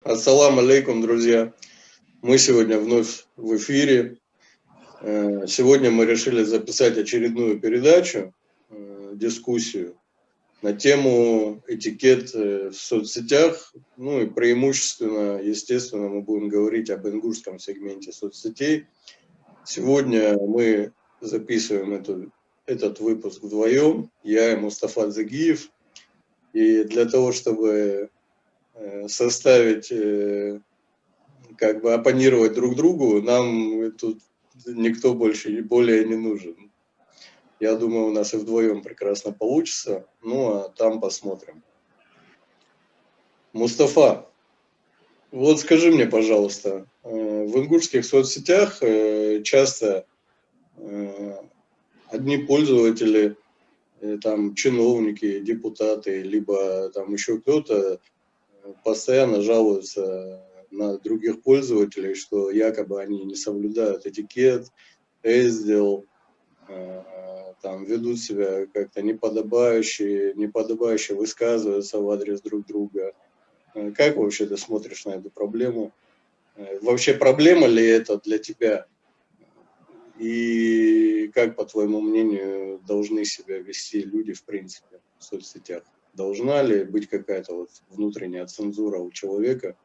Ассаламу алейкум, друзья. Мы сегодня вновь в эфире. Сегодня мы решили записать очередную передачу, дискуссию на тему этикет в соцсетях. Ну и преимущественно, естественно, мы будем говорить об ингушском сегменте соцсетей. Сегодня мы записываем этот выпуск вдвоем, я и Мустафа Загиев. И для того, чтобы составить, оппонировать друг другу, нам тут никто более не нужен. Я думаю, у нас и вдвоем прекрасно получится. Ну, а там посмотрим. Мустафа, вот скажи мне, пожалуйста, в ингушских соцсетях часто одни пользователи, там чиновники, депутаты, либо там еще кто-то постоянно жалуются на других пользователей, что якобы они не соблюдают этикет, эздел, там ведут себя как-то неподобающе высказываются в адрес друг друга. Как вообще ты смотришь на эту проблему? Вообще проблема ли это для тебя? И как, по твоему мнению, должны себя вести люди в принципе в соцсетях? Должна ли быть какая-то вот внутренняя цензура у человека?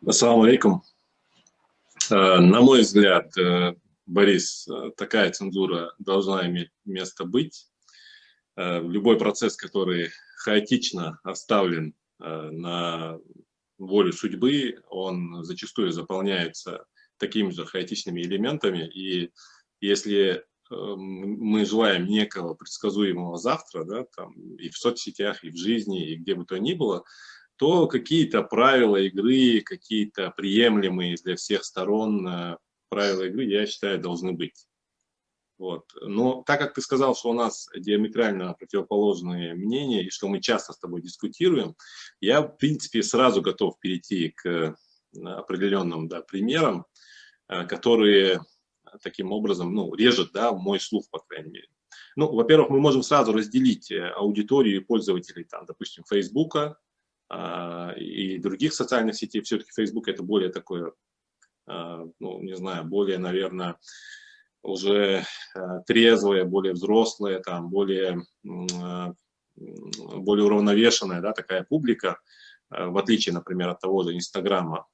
Ассаламу алейкум. На мой взгляд, Борис, такая цензура должна иметь место быть. Любой процесс, который хаотично оставлен на волю судьбы, он зачастую заполняется такими же хаотичными элементами. И если мы желаем некого предсказуемого завтра, да, там, и в соцсетях, и в жизни, и где бы то ни было, то какие-то правила игры, какие-то приемлемые для всех сторон правила игры, я считаю, должны быть. Вот. Но так как ты сказал, что у нас диаметрально противоположные мнения и что мы часто с тобой дискутируем, я, в принципе, сразу готов перейти к определенным, да, примерам, которые таким образом, режут, да, мой слух, по крайней мере. Ну, во-первых, мы можем сразу разделить аудиторию пользователей, там, допустим, Фейсбука и других социальных сетей. Все-таки Facebook это более такое, не знаю, более, наверное, уже трезвое, более взрослое, там, более уравновешенная, да, такая публика, в отличие, например, от того же Инстаграма.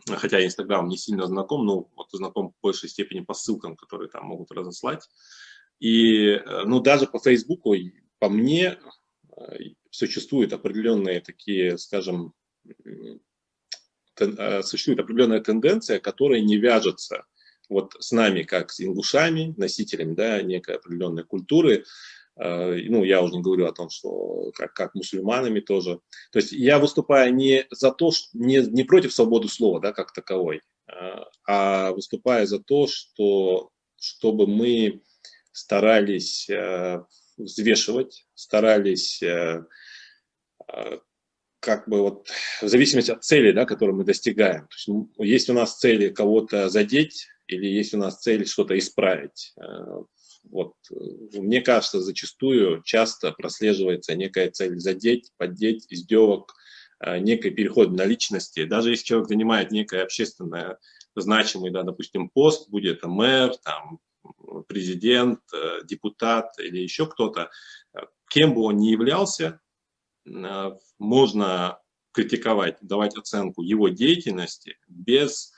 Хотя я Инстаграм не сильно знаком, но вот знаком в большей степени по ссылкам, которые там могут разослать. И, даже по Фейсбуку, по мне, существуют определенные такие, скажем, существует определенная тенденция, которая не вяжется вот с нами, как с ингушами, носителями, да, некой определенной культуры. Я уже не говорю о том, что как мусульманами тоже. То есть я выступаю не за то, не против свободы слова, да, как таковой, а выступаю за то, чтобы мы старались взвешивать, старались в зависимости от цели, да, которую мы достигаем. То есть, есть у нас цели кого-то задеть или есть у нас цель что-то исправить. Вот. Мне кажется, зачастую часто прослеживается некая цель задеть, поддеть, издевок, некий переход на личности. Даже если человек занимает некое общественное значимый, да, допустим, пост, будь это мэр, там, президент, депутат или еще кто-то, кем бы он ни являлся, можно критиковать, давать оценку его деятельности без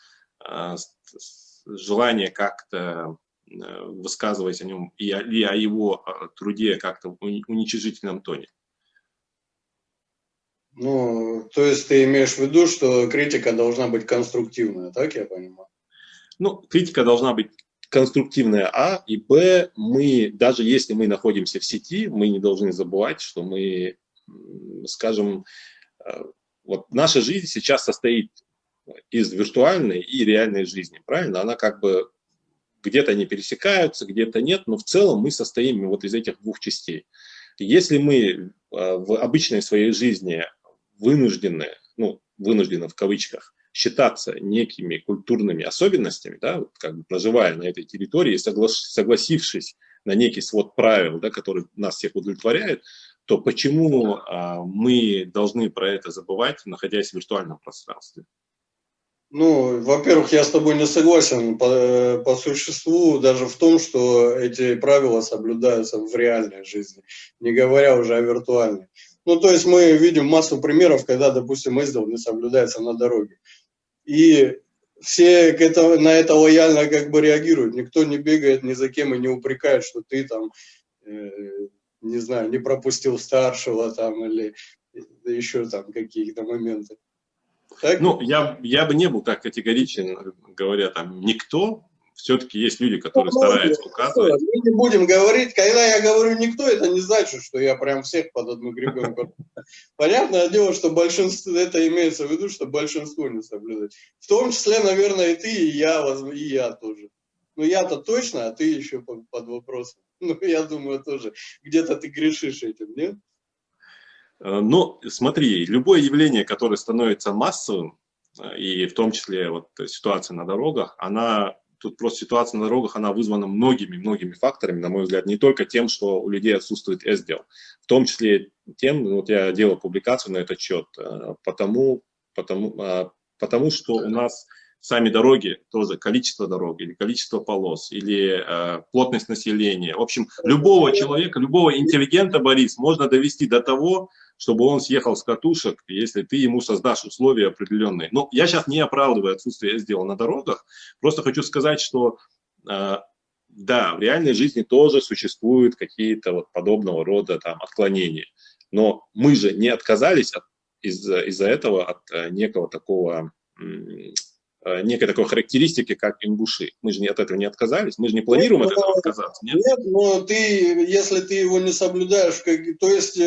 желания как-то высказывать о нем и о его труде как-то в уничижительном тоне. То есть ты имеешь в виду, что критика должна быть конструктивная, так я понимаю? Критика должна быть конструктивная, А, и Б, даже если мы находимся в сети, мы не должны забывать, что мы, скажем, вот наша жизнь сейчас состоит из виртуальной и реальной жизни, правильно? Она как бы где-то они пересекаются, где-то нет, но в целом мы состоим вот из этих двух частей. Если мы в обычной своей жизни вынуждены в кавычках, считаться некими культурными особенностями, да, как бы проживая на этой территории, согласившись на некий свод правил, да, который нас всех удовлетворяет, то почему мы должны про это забывать, находясь в виртуальном пространстве? Ну, во-первых, я с тобой не согласен по существу, даже в том, что эти правила соблюдаются в реальной жизни, не говоря уже о виртуальной. Ну, то есть мы видим массу примеров, когда, допустим, СДЛ не соблюдается на дороге. И все на это лояльно как бы реагируют. Никто не бегает ни за кем и не упрекает, что ты там, не знаю, не пропустил старшего там или еще там какие-то моменты. Так? Ну, я бы не был так категоричен, говоря там никто. Все-таки есть люди, которые стараются указывать. Мы не будем говорить, когда я говорю никто, это не значит, что я прям всех под одну гребенку. Понятное дело, что большинство, это имеется в виду, что большинство не соблюдает. В том числе, наверное, и ты, и я тоже. Ну, я-то точно, а ты еще под вопросом. Ну, я думаю, тоже. Где-то ты грешишь этим, нет? Ну, смотри, любое явление, которое становится массовым, и в том числе вот ситуация на дорогах, тут просто ситуация на дорогах, она вызвана многими факторами, на мой взгляд, не только тем, что у людей отсутствует СДЛ, в том числе тем, вот я делал публикацию на этот счет, потому что у нас сами дороги, тоже количество дорог, или количество полос, или плотность населения. В общем, любого человека, любого интеллигента, Борис, можно довести до того, чтобы он съехал с катушек, если ты ему создашь условия определенные. Но я сейчас не оправдываю отсутствие СДЛ на дорогах, просто хочу сказать, что да, в реальной жизни тоже существуют какие-то вот подобного рода там отклонения. Но мы же не отказались из-за этого от некой такой характеристики, как ингуши. Мы же от этого не отказались, мы же не планируем от этого отказаться. Нет, но если ты его не соблюдаешь, то есть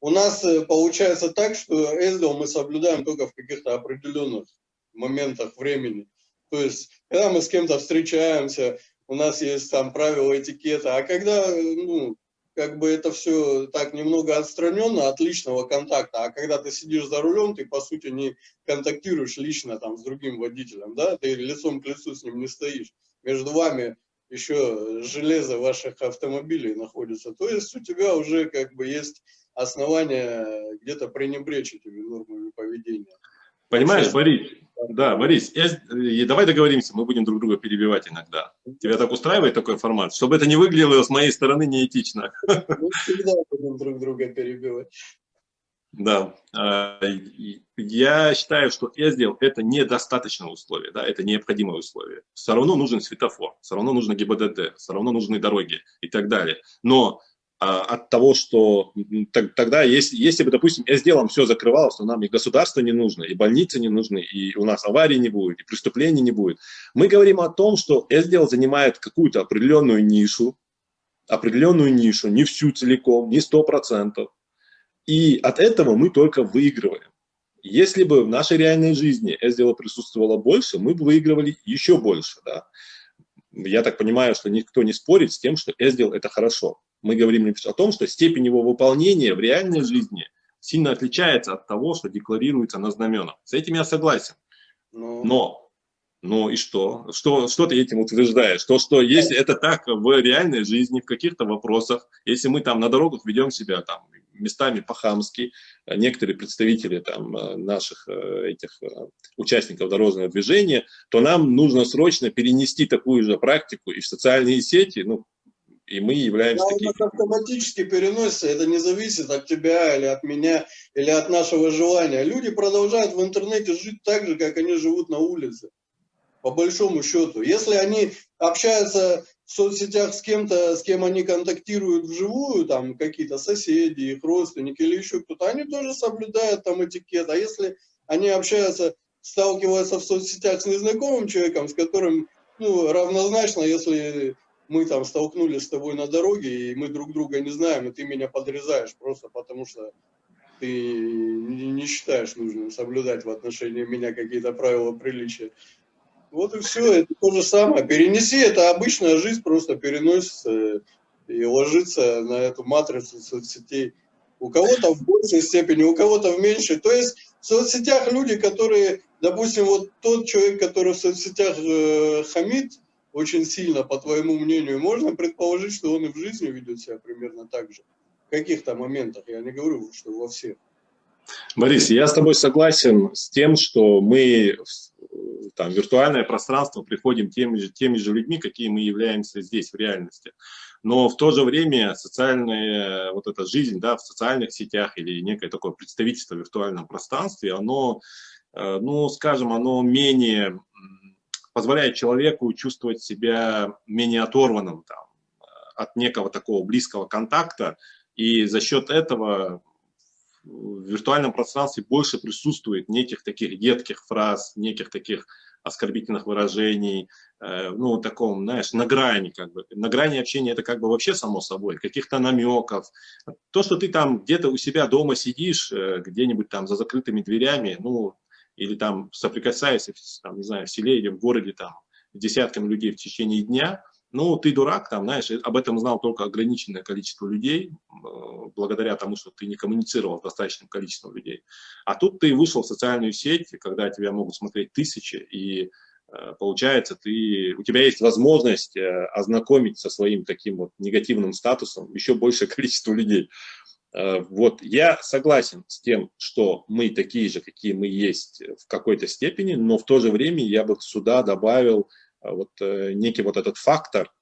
у нас получается так, что СДЛ мы соблюдаем только в каких-то определенных моментах времени. То есть, когда мы с кем-то встречаемся, у нас есть там правила этикета, а когда, ну, как бы это все так немного отстраненно от личного контакта, а когда ты сидишь за рулем, ты, по сути, не контактируешь лично там с другим водителем, да, ты лицом к лицу с ним не стоишь. Между вами еще железо ваших автомобилей находится. То есть у тебя уже как бы есть основания где-то пренебречь этими нормами поведения. Понимаешь, Борис? Да, Борис, давай договоримся, мы будем друг друга перебивать иногда. Тебя так устраивает такой формат? Чтобы это не выглядело с моей стороны неэтично. Мы всегда будем друг друга перебивать. Да. Я считаю, что СДЛ – это недостаточное условие, да, это необходимое условие. Все равно нужен светофор, все равно нужно ГИБДД, все равно нужны дороги и так далее. Но от того, что тогда, если бы, допустим, СДЛом все закрывалось, то нам и государство не нужно, и больницы не нужны, и у нас аварий не будет, и преступлений не будет. Мы говорим о том, что СДЛ занимает какую-то определенную нишу, не всю целиком, не 100%. И от этого мы только выигрываем. Если бы в нашей реальной жизни СДЛ присутствовало больше, мы бы выигрывали еще больше. Да? Я так понимаю, что никто не спорит с тем, что СДЛ – это хорошо. Мы говорим лишь о том, что степень его выполнения в реальной жизни сильно отличается от того, что декларируется на знаменах. С этим я согласен. Но и что? Что ты этим утверждаешь? Что если это так в реальной жизни, в каких-то вопросах, если мы там на дорогах ведем себя там местами по-хамски, некоторые представители там наших участников дорожного движения, то нам нужно срочно перенести такую же практику и в социальные сети, и мы являемся такими. Это автоматически переносится, это не зависит от тебя или от меня, или от нашего желания. Люди продолжают в интернете жить так же, как они живут на улице, по большому счету. Если они общаются в соцсетях с кем-то, с кем они контактируют вживую, там какие-то соседи, их родственники или еще кто-то, они тоже соблюдают там этикет. А если они общаются, сталкиваются в соцсетях с незнакомым человеком, с которым, равнозначно, если мы там столкнулись с тобой на дороге, и мы друг друга не знаем, и ты меня подрезаешь просто потому, что ты не считаешь нужным соблюдать в отношении меня какие-то правила приличия. Вот и все, это то же самое. Перенеси, это обычная жизнь, просто переносится и ложится на эту матрицу соцсетей. У кого-то в большей степени, у кого-то в меньшей. То есть в соцсетях люди, которые, допустим, вот тот человек, который в соцсетях хамит очень сильно, по твоему мнению, можно предположить, что он и в жизни ведет себя примерно так же. каких-то моментах, я не говорю, что во всех. Борис, я с тобой согласен с тем, что мы в виртуальное пространство приходим теми же людьми, какие мы являемся здесь, в реальности. Но в то же время социальная вот эта жизнь, да, в социальных сетях или некое такое представительство в виртуальном пространстве, оно, ну, скажем, оно менее позволяет человеку чувствовать себя менее оторванным там, от некого такого близкого контакта, и за счет этого в виртуальном пространстве больше присутствует неких таких едких фраз, неких таких оскорбительных выражений, ну, таком, знаешь, на грани, как бы. На грани общения это как бы вообще само собой, каких-то намеков. То, что ты там где-то у себя дома сидишь, где-нибудь там за закрытыми дверями, ну, или там соприкасаешься, там, не знаю, в селе или в городе там с десятками людей в течение дня, ну, ты дурак, там, знаешь, об этом знал только ограниченное количество людей, благодаря тому, что ты не коммуницировал с достаточным количеством людей. А тут ты вышел в социальную сеть, когда тебя могут смотреть тысячи, и получается, у тебя есть возможность ознакомить со своим таким вот негативным статусом еще большее количество людей. Вот, я согласен с тем, что мы такие же, какие мы есть в какой-то степени, но в то же время я бы сюда добавил вот некий вот этот фактор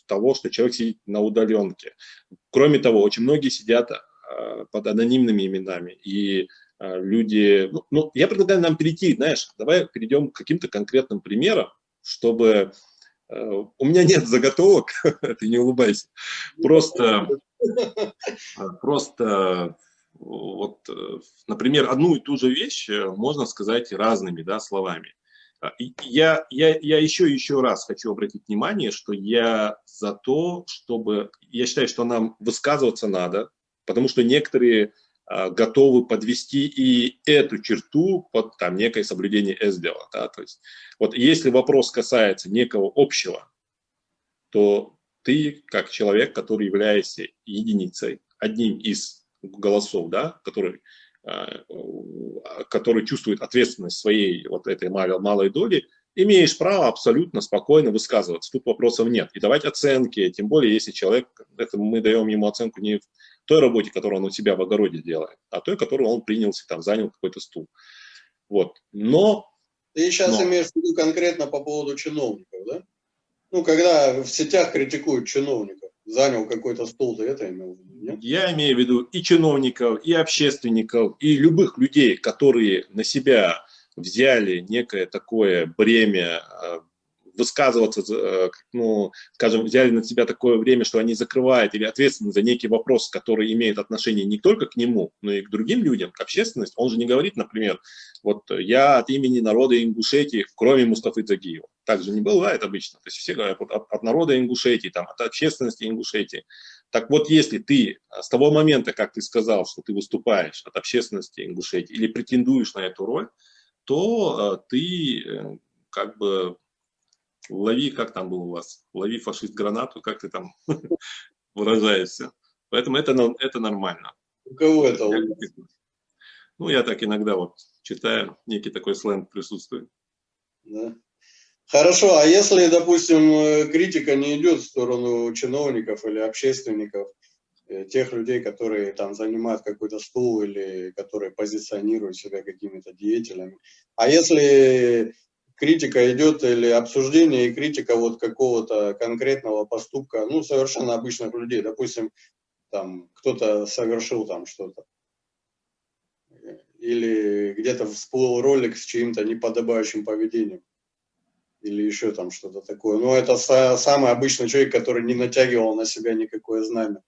того, что человек сидит на удаленке. Кроме того, очень многие сидят под анонимными именами, и люди... Ну, я предлагаю нам перейти, знаешь, давай перейдем к каким-то конкретным примерам, чтобы... У меня нет заготовок, ты не улыбайся, просто вот, например, одну и ту же вещь можно сказать разными, да, словами. Я еще раз хочу обратить внимание, что я за то, чтобы... Я считаю, что нам высказываться надо, потому что некоторые готовы подвести и эту черту под там, некое соблюдение СДО. Да? То есть, вот если вопрос касается некого общего, то ты, как человек, который является единицей, одним из голосов, да, который чувствует ответственность своей вот этой малой доли, имеешь право абсолютно спокойно высказываться. Тут вопросов нет. И давать оценки, тем более, если человек, это мы даем ему оценку не в той работе, которую он у себя в огороде делает, а той, которую он принялся, там, занял какой-то стул. Вот. Ты сейчас имеешь в виду конкретно по поводу чиновников, да? Ну, когда в сетях критикуют чиновников, занял какой-то стул, ты это имел в виду, нет? Я имею в виду и чиновников, и общественников, и любых людей, которые на себя взяли некое такое бремя высказываться, ну, скажем, взяли на себя такое время, что они закрывают или ответственны за некий вопрос, который имеет отношение не только к нему, но и к другим людям, к общественности. Он же не говорит, например, вот я от имени народа Ингушетии, кроме Мустафы Дзагиева. Так же не бывает обычно. То есть все говорят от народа Ингушетии, там, от общественности Ингушетии. Так вот, если ты с того момента, как ты сказал, что ты выступаешь от общественности Ингушетии или претендуешь на эту роль, то ты как бы лови, как там было у вас, лови фашист гранату, как ты там выражаешься. Поэтому это нормально. У кого это? Ну, я так иногда вот читаю, некий такой сленг присутствует. Да. Хорошо, а если, допустим, критика не идет в сторону чиновников или общественников, тех людей, которые там занимают какой-то стул или которые позиционируют себя какими-то деятелями, а если критика идет или обсуждение и критика вот какого-то конкретного поступка, ну, совершенно обычных людей, допустим, там кто-то совершил там что-то, или где-то всплыл ролик с чьим-то неподобающим поведением, или еще там что-то такое. Но это самый обычный человек, который не натягивал на себя никакое знамя.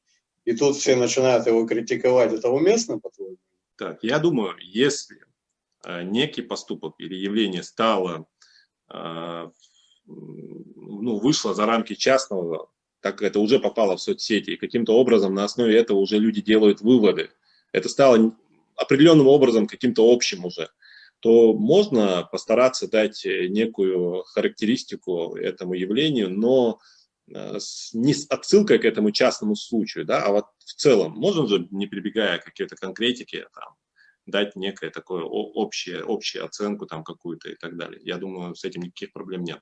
И тут все начинают его критиковать. Это уместно, по-твоему? Так, я думаю, если некий поступок или явление стало, ну, вышло за рамки частного, так это уже попало в соцсети, и каким-то образом на основе этого уже люди делают выводы, это стало определенным образом каким-то общим уже, то можно постараться дать некую характеристику этому явлению, но не с отсылкой к этому частному случаю, да, а вот в целом, можно же, не прибегая к какой-то конкретике, там, дать некое такое общую оценку там какую-то и так далее. Я думаю, с этим никаких проблем нет.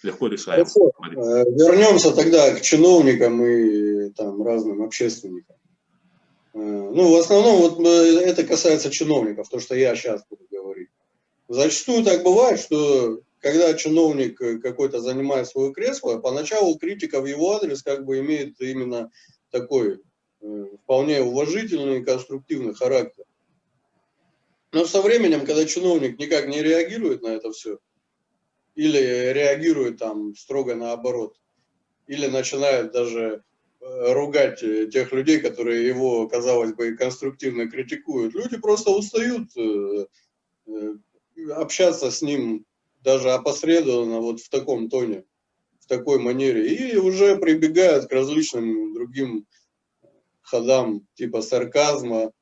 Легко решаем. Хорошо. Вернемся тогда к чиновникам и там разным общественникам. Ну, в основном вот это касается чиновников, то, что я сейчас буду говорить. Зачастую так бывает, что когда чиновник какой-то занимает свое кресло, поначалу критика в его адрес как бы имеет именно такой вполне уважительный и конструктивный характер. Но со временем, когда чиновник никак не реагирует на это все, или реагирует там строго наоборот, или начинает даже ругать тех людей, которые его, казалось бы, конструктивно критикуют, люди просто устают общаться с ним даже опосредованно вот в таком тоне, в такой манере, и уже прибегают к различным другим ходам, типа сарказма,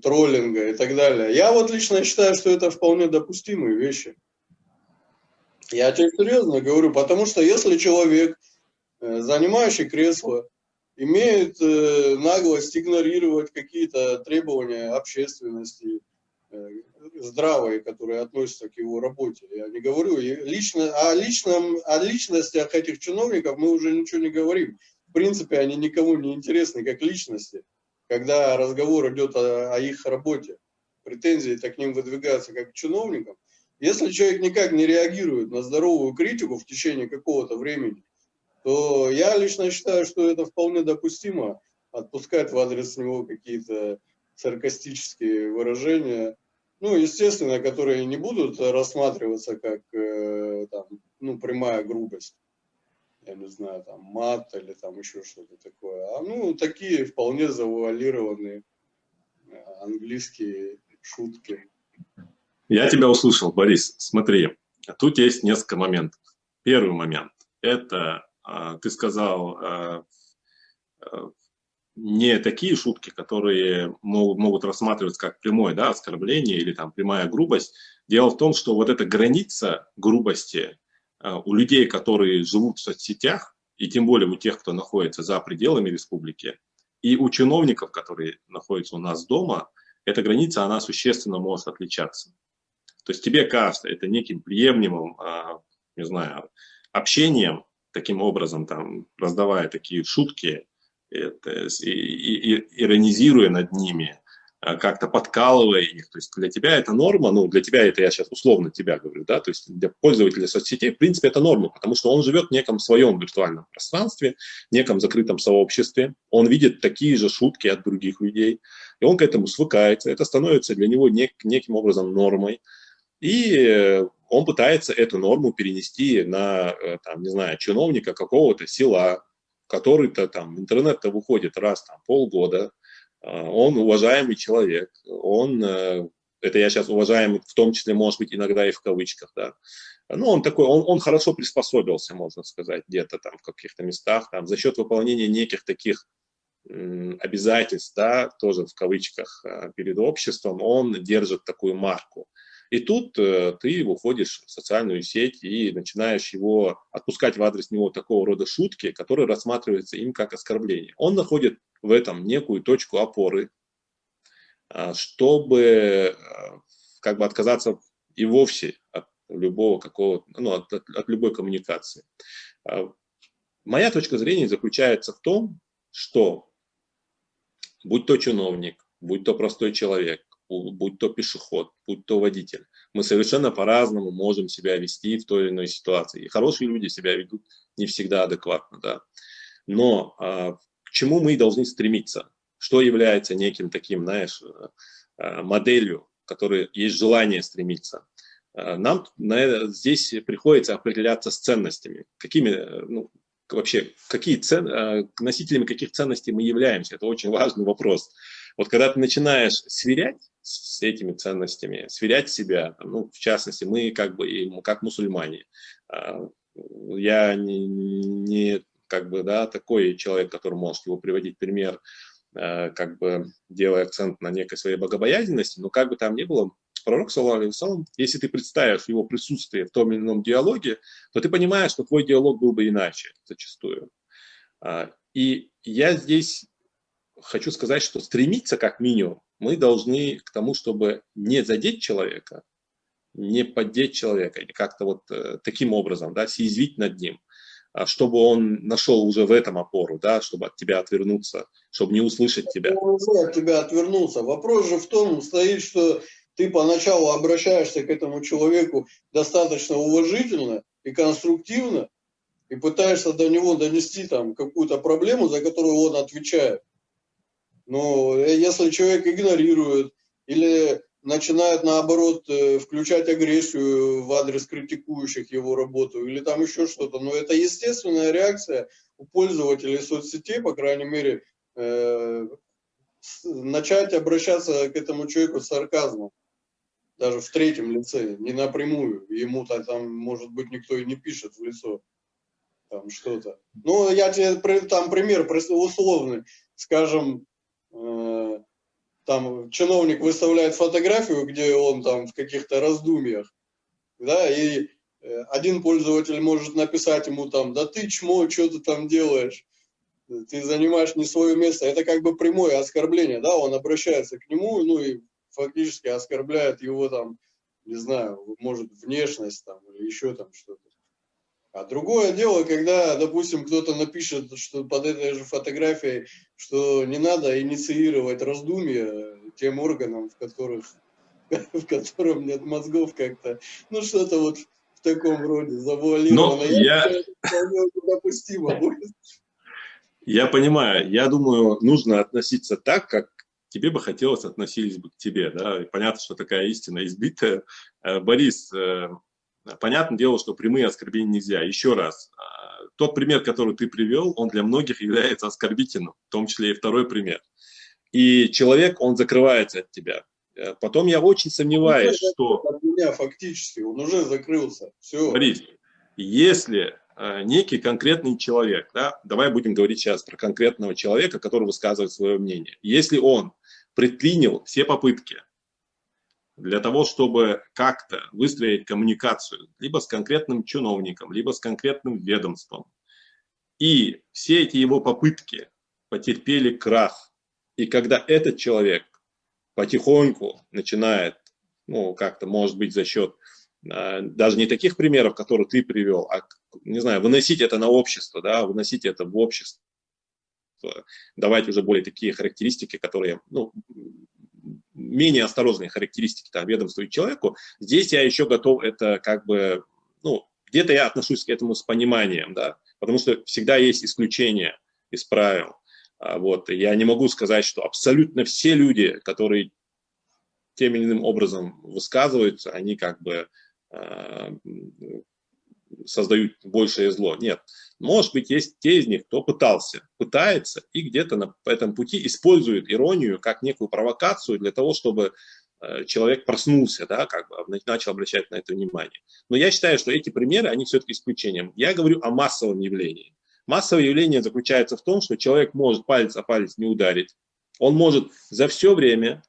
троллинга и так далее. Я вот лично считаю, что это вполне допустимые вещи. Я тебе серьезно говорю, потому что если человек, занимающий кресло, имеет наглость игнорировать какие-то требования общественности, здравые, которые относятся к его работе. Я не говорю о личностях этих чиновников мы уже ничего не говорим. В принципе, они никому не интересны как личности, когда разговор идет о их работе. Претензии-то к ним выдвигаются как к чиновникам. Если человек никак не реагирует на здоровую критику в течение какого-то времени, то я лично считаю, что это вполне допустимо, отпускать в адрес него какие-то саркастические выражения, ну, естественно, которые не будут рассматриваться как там, ну, прямая грубость, я не знаю, там, мат или там еще что-то такое, а ну, такие вполне завуалированные английские шутки. Я тебя услышал, Борис. Смотри, тут есть несколько моментов. Первый момент – это, ты сказал, не такие шутки, которые могут рассматриваться как прямое, да, оскорбление или там прямая грубость. Дело в том, что вот эта граница грубости у людей, которые живут в соцсетях, и тем более у тех, кто находится за пределами республики, и у чиновников, которые находятся у нас дома, эта граница, она существенно может отличаться. То есть тебе кажется это неким приемлемым, не знаю, общением, таким образом, там, раздавая такие шутки, иронизируя над ними, как-то подкалывая их. То есть для тебя это норма, ну, для тебя это я сейчас условно тебя говорю, да, то есть для пользователя соцсетей, в принципе, это норма, потому что он живет в неком своем виртуальном пространстве, в неком закрытом сообществе, он видит такие же шутки от других людей, и он к этому свыкается, это становится для него неким образом нормой, и он пытается эту норму перенести на, там, не знаю, чиновника какого-то села, который-то там в интернет-то выходит раз там полгода, он уважаемый человек, это я сейчас уважаемый, в том числе, может быть, иногда и в кавычках, да, ну, он такой, он хорошо приспособился, можно сказать, где-то там в каких-то местах, там, за счет выполнения неких таких обязательств, да, тоже в кавычках, перед обществом, он держит такую марку. И тут ты выходишь в социальную сеть и начинаешь его отпускать в адрес него такого рода шутки, которые рассматриваются им как оскорбление. Он находит в этом некую точку опоры, чтобы как бы отказаться и вовсе от любого какого, ну, от любой коммуникации. Моя точка зрения заключается в том, что будь то чиновник, будь то простой человек, будь то пешеход, будь то водитель, мы совершенно по-разному можем себя вести в той или иной ситуации. И хорошие люди себя ведут не всегда адекватно, да. Но к чему мы должны стремиться? Что является неким таким, знаешь, моделью, к которой есть желание стремиться? Нам здесь приходится определяться с ценностями. Носителями каких ценностей мы являемся? Это очень важный вопрос. Вот когда ты начинаешь сверять с этими ценностями, сверять себя, ну, в частности, мы как бы как мусульмане. Я не как бы, да, такой человек, который может его приводить пример, как бы делая акцент на некой своей богобоязненности, но как бы там ни было, пророк, саллаллаху алейхи ва саллям, если ты представишь его присутствие в том или ином диалоге, то ты понимаешь, что твой диалог был бы иначе зачастую. И я здесь хочу сказать, что стремиться как минимум мы должны к тому, чтобы не задеть человека, не поддеть человека или как-то вот таким образом, да, съязвить над ним, чтобы он нашел уже в этом опору, да, чтобы от тебя отвернуться, чтобы не услышать тебя. Он уже от тебя отвернулся. Вопрос же в том стоит, что ты поначалу обращаешься к этому человеку достаточно уважительно и конструктивно, и пытаешься до него донести там какую-то проблему, за которую он отвечает. Но если человек игнорирует или начинает, наоборот, включать агрессию в адрес критикующих его работу или там еще что-то, но это естественная реакция у пользователей соцсетей, по крайней мере, начать обращаться к этому человеку с сарказмом, даже в третьем лице, не напрямую. Ему-то там, может быть, никто и не пишет в лицо там что-то. Ну, я тебе там пример условный. Скажем, там чиновник выставляет фотографию, где он там в каких-то раздумьях, да, и один пользователь может написать ему там: да ты чмо, что ты там делаешь, ты занимаешь не свое место. Это как бы прямое оскорбление, да, он обращается к нему, ну и фактически оскорбляет его там, не знаю, может, внешность там или еще там что-то. А другое дело, когда, допустим, кто-то напишет, что под этой же фотографией, что не надо инициировать раздумья тем органам, в котором нет мозгов как-то. Ну, что-то вот в таком роде завуалировано. Я считаю, это вполне допустимо будет. Я понимаю, я думаю, нужно относиться так, как тебе бы хотелось относились бы к тебе, да, и понятно, что такая истина избитая. Борис, понятное дело, что прямые оскорбления нельзя. Еще раз, тот пример, который ты привел, он для многих является оскорбительным, в том числе и второй пример. И человек, он закрывается от тебя. Потом я очень сомневаюсь, что... От меня фактически, он уже закрылся. Все. Борис, если некий конкретный человек, да, давай будем говорить сейчас про конкретного человека, который высказывает свое мнение. Если он предпринял все попытки для того, чтобы как-то выстроить коммуникацию либо с конкретным чиновником, либо с конкретным ведомством, и все эти его попытки потерпели крах, и когда этот человек потихоньку начинает, ну, как-то, может быть, за счет даже не таких примеров, которые ты привел, а, не знаю, выносить это на общество, да, выносить это в общество, давать уже более такие характеристики, которые, ну, менее осторожные характеристики там, ведомству и человеку, здесь я еще готов это как бы, ну, где-то я отношусь к этому с пониманием, да, потому что всегда есть исключения из правил. Вот. Я не могу сказать, что абсолютно все люди, которые тем или иным образом высказываются, они как бы создают большее зло. Нет. Может быть, есть те из них, кто пытается и где-то на этом пути использует иронию как некую провокацию для того, чтобы человек проснулся, да, как бы начал обращать на это внимание. Но я считаю, что эти примеры, они все-таки исключением. Я говорю о массовом явлении. Массовое явление заключается в том, что человек может палец о палец не ударить. Он может за все время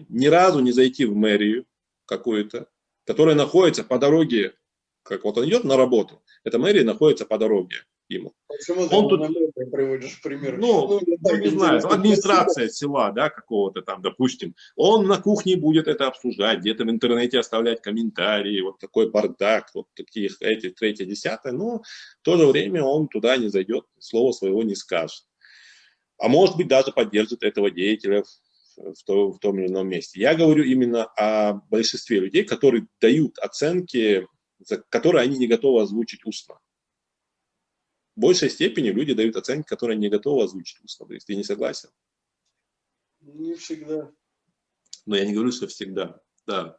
ни разу не зайти в мэрию какую-то, которая находится по дороге, как вот он идет на работу, эта мэрия находится по дороге ему. Почему он ты тут, приводишь пример? не знаю, администрация села, да, какого-то там, допустим, он на кухне будет это обсуждать, где-то в интернете оставлять комментарии, вот такой бардак, вот таких, эти, третье, десятое, но в то же время он туда не зайдет, слова своего не скажет. А может быть, даже поддержит этого деятеля в том или ином месте. Я говорю именно о большинстве людей, которые дают оценки, которые они не готовы озвучить устно. В большей степени люди дают оценки, которые не готовы озвучить устно. Ты не согласен? Не всегда. Но я не говорю, что всегда. Да.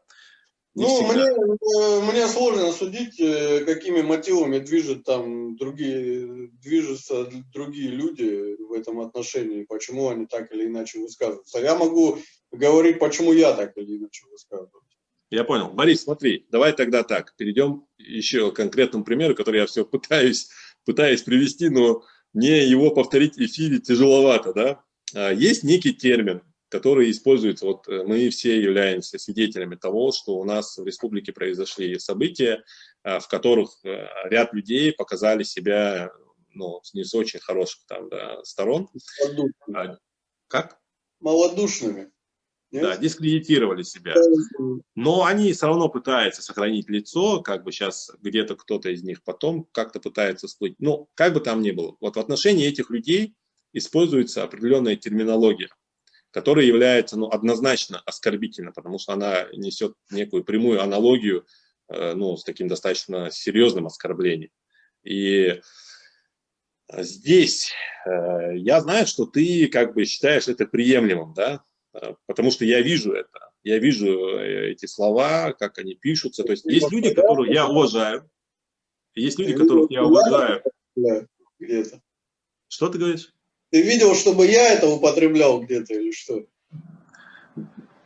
Мне сложно судить, какими мотивами движутся другие люди в этом отношении, почему они так или иначе высказываются. Я могу говорить, почему я так или иначе высказываюсь. Я понял. Борис, смотри, давай тогда так, перейдем еще к конкретному примеру, который я все пытаюсь привести, но мне его повторить в эфире тяжеловато, да? Есть некий термин, который используется, вот мы все являемся свидетелями того, что у нас в республике произошли события, в которых ряд людей показали себя, ну, не с очень хороших там, да, сторон. Малодушными. Как? Малодушными. Нет? Да, дискредитировали себя. Но они все равно пытаются сохранить лицо, как бы сейчас где-то кто-то из них потом как-то пытается всплыть. Ну, как бы там ни было, вот в отношении этих людей используется определенная терминология, которая является, ну, однозначно оскорбительна, потому что она несет некую прямую аналогию, ну, с таким достаточно серьезным оскорблением. И здесь я знаю, что ты как бы считаешь это приемлемым, да, потому что я вижу это. Я вижу эти слова, как они пишутся. То есть есть люди, которых я уважаю, есть люди, которых я уважаю. Где-то. Что ты говоришь? Ты видел, чтобы я это употреблял где-то или что?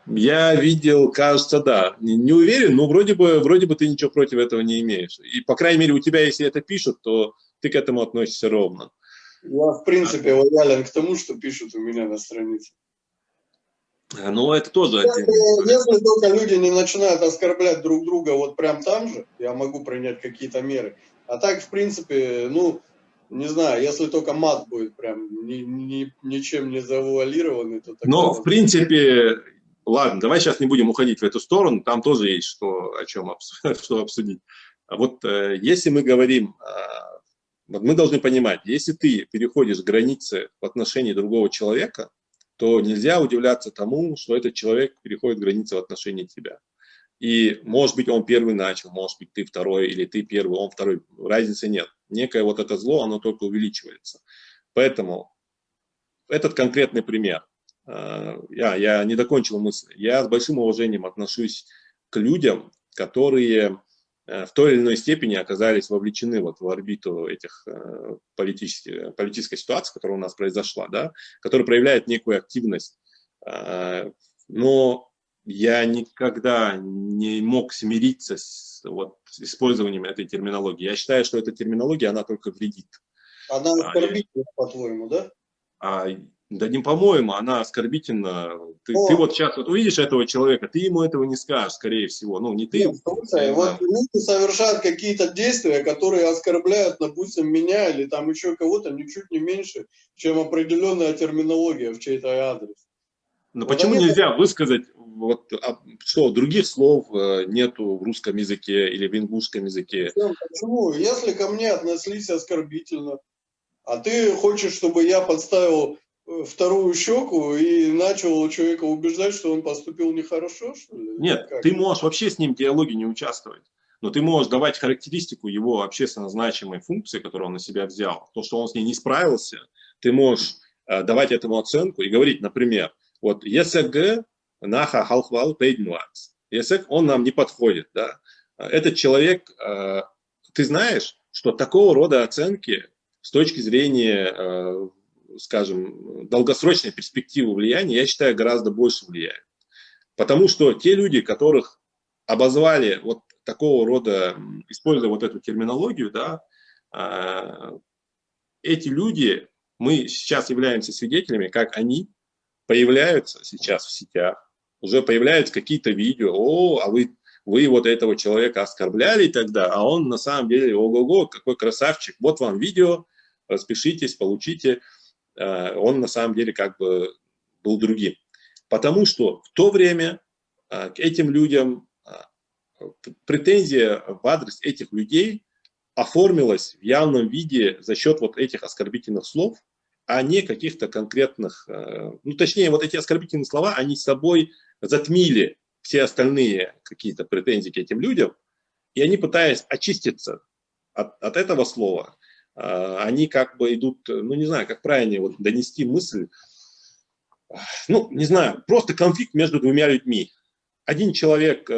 Я видел, кажется, да. Не уверен, но вроде бы ты ничего против этого не имеешь. И, по крайней мере, у тебя, если это пишут, то ты к этому относишься ровно. Я, в принципе, лоялен к тому, что пишут у меня на странице. Ну, это тоже отдельная история. Если только люди не начинают оскорблять друг друга вот прям там же, я могу принять какие-то меры. А так, в принципе, ну, не знаю, если только мат будет прям ничем не завуалированный, то тогда... Но, в принципе, ладно, давай сейчас не будем уходить в эту сторону, там тоже есть что обсудить. Вот если мы говорим, вот мы должны понимать, если ты переходишь границы в отношении другого человека, то нельзя удивляться тому, что этот человек переходит границы в отношении тебя. И, может быть, он первый начал, может быть, ты второй, или ты первый, он второй. Разницы нет. Некое вот это зло, оно только увеличивается. Поэтому этот конкретный пример. Я не докончил мысль. Я с большим уважением отношусь к людям, которые в той или иной степени оказались вовлечены вот в орбиту этих политической ситуации, которая у нас произошла, да, которые проявляют некую активность. Но я никогда не мог смириться с использованием этой терминологии. Я считаю, что эта терминология, она только вредит. Она оскорбительна, по-твоему, да? Да не по-моему, она оскорбительна. Ты вот сейчас вот увидишь этого человека, ты ему этого не скажешь, скорее всего. Ну, не ты. Нет, слушай, вот люди совершают какие-то действия, которые оскорбляют, допустим, меня или там еще кого-то ничуть не меньше, чем определенная терминология в чей-то адрес. Но Вот почему нельзя высказать, что других слов нету в русском языке или в ингушском языке? Почему? Если ко мне относились оскорбительно, а ты хочешь, чтобы я подставил вторую щеку и начал человека убеждать, что он поступил нехорошо, что ли? Нет, ты можешь вообще с ним в диалоге не участвовать. Но ты можешь давать характеристику его общественно значимой функции, которую он на себя взял. То, что он с ней не справился, ты можешь давать этому оценку и говорить, например, вот ЕСГ наха халхвал пейднуакс. ЕСГ, он нам не подходит. Да? Этот человек, ты знаешь, что такого рода оценки с точки зрения, скажем, долгосрочной перспективы влияния, я считаю, гораздо больше влияет. Потому что те люди, которых обозвали вот такого рода, используя вот эту терминологию, да, эти люди, мы сейчас являемся свидетелями, как они появляются сейчас в сетях, уже появляются какие-то видео, а вы вот этого человека оскорбляли тогда, а он на самом деле, ого-го, какой красавчик, вот вам видео, распишитесь, получите, он на самом деле как бы был другим. Потому что в то время к этим людям претензия в адрес этих людей оформилась в явном виде за счет вот этих оскорбительных слов, а не каких-то конкретных, ну точнее вот эти оскорбительные слова, они с собой затмили все остальные какие-то претензии к этим людям, и они, пытаясь очиститься от этого слова, они как бы идут, ну не знаю, как правильно вот донести мысль, ну не знаю, просто конфликт между двумя людьми. Один человек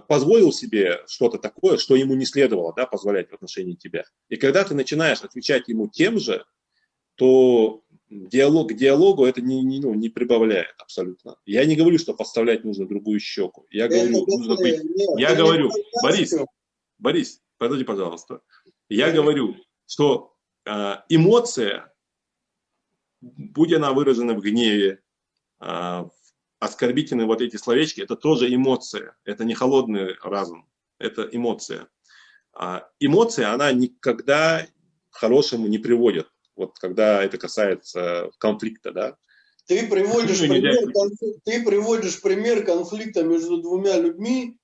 позволил себе что-то такое, что ему не следовало, да, позволять в отношении тебя. И когда ты начинаешь отвечать ему тем же, то к диалогу это не прибавляет абсолютно. Я не говорю, что подставлять нужно другую щеку. Я говорю, нужно быть... Я говорю, Борис, подожди, пожалуйста. Я говорю, что эмоция, будь она выражена в гневе, оскорбительные вот эти словечки, это тоже эмоция, это не холодный разум, это эмоция. Эмоция, она никогда к хорошему не приводит, вот когда это касается конфликта, да. Ты приводишь пример конфликта между двумя людьми,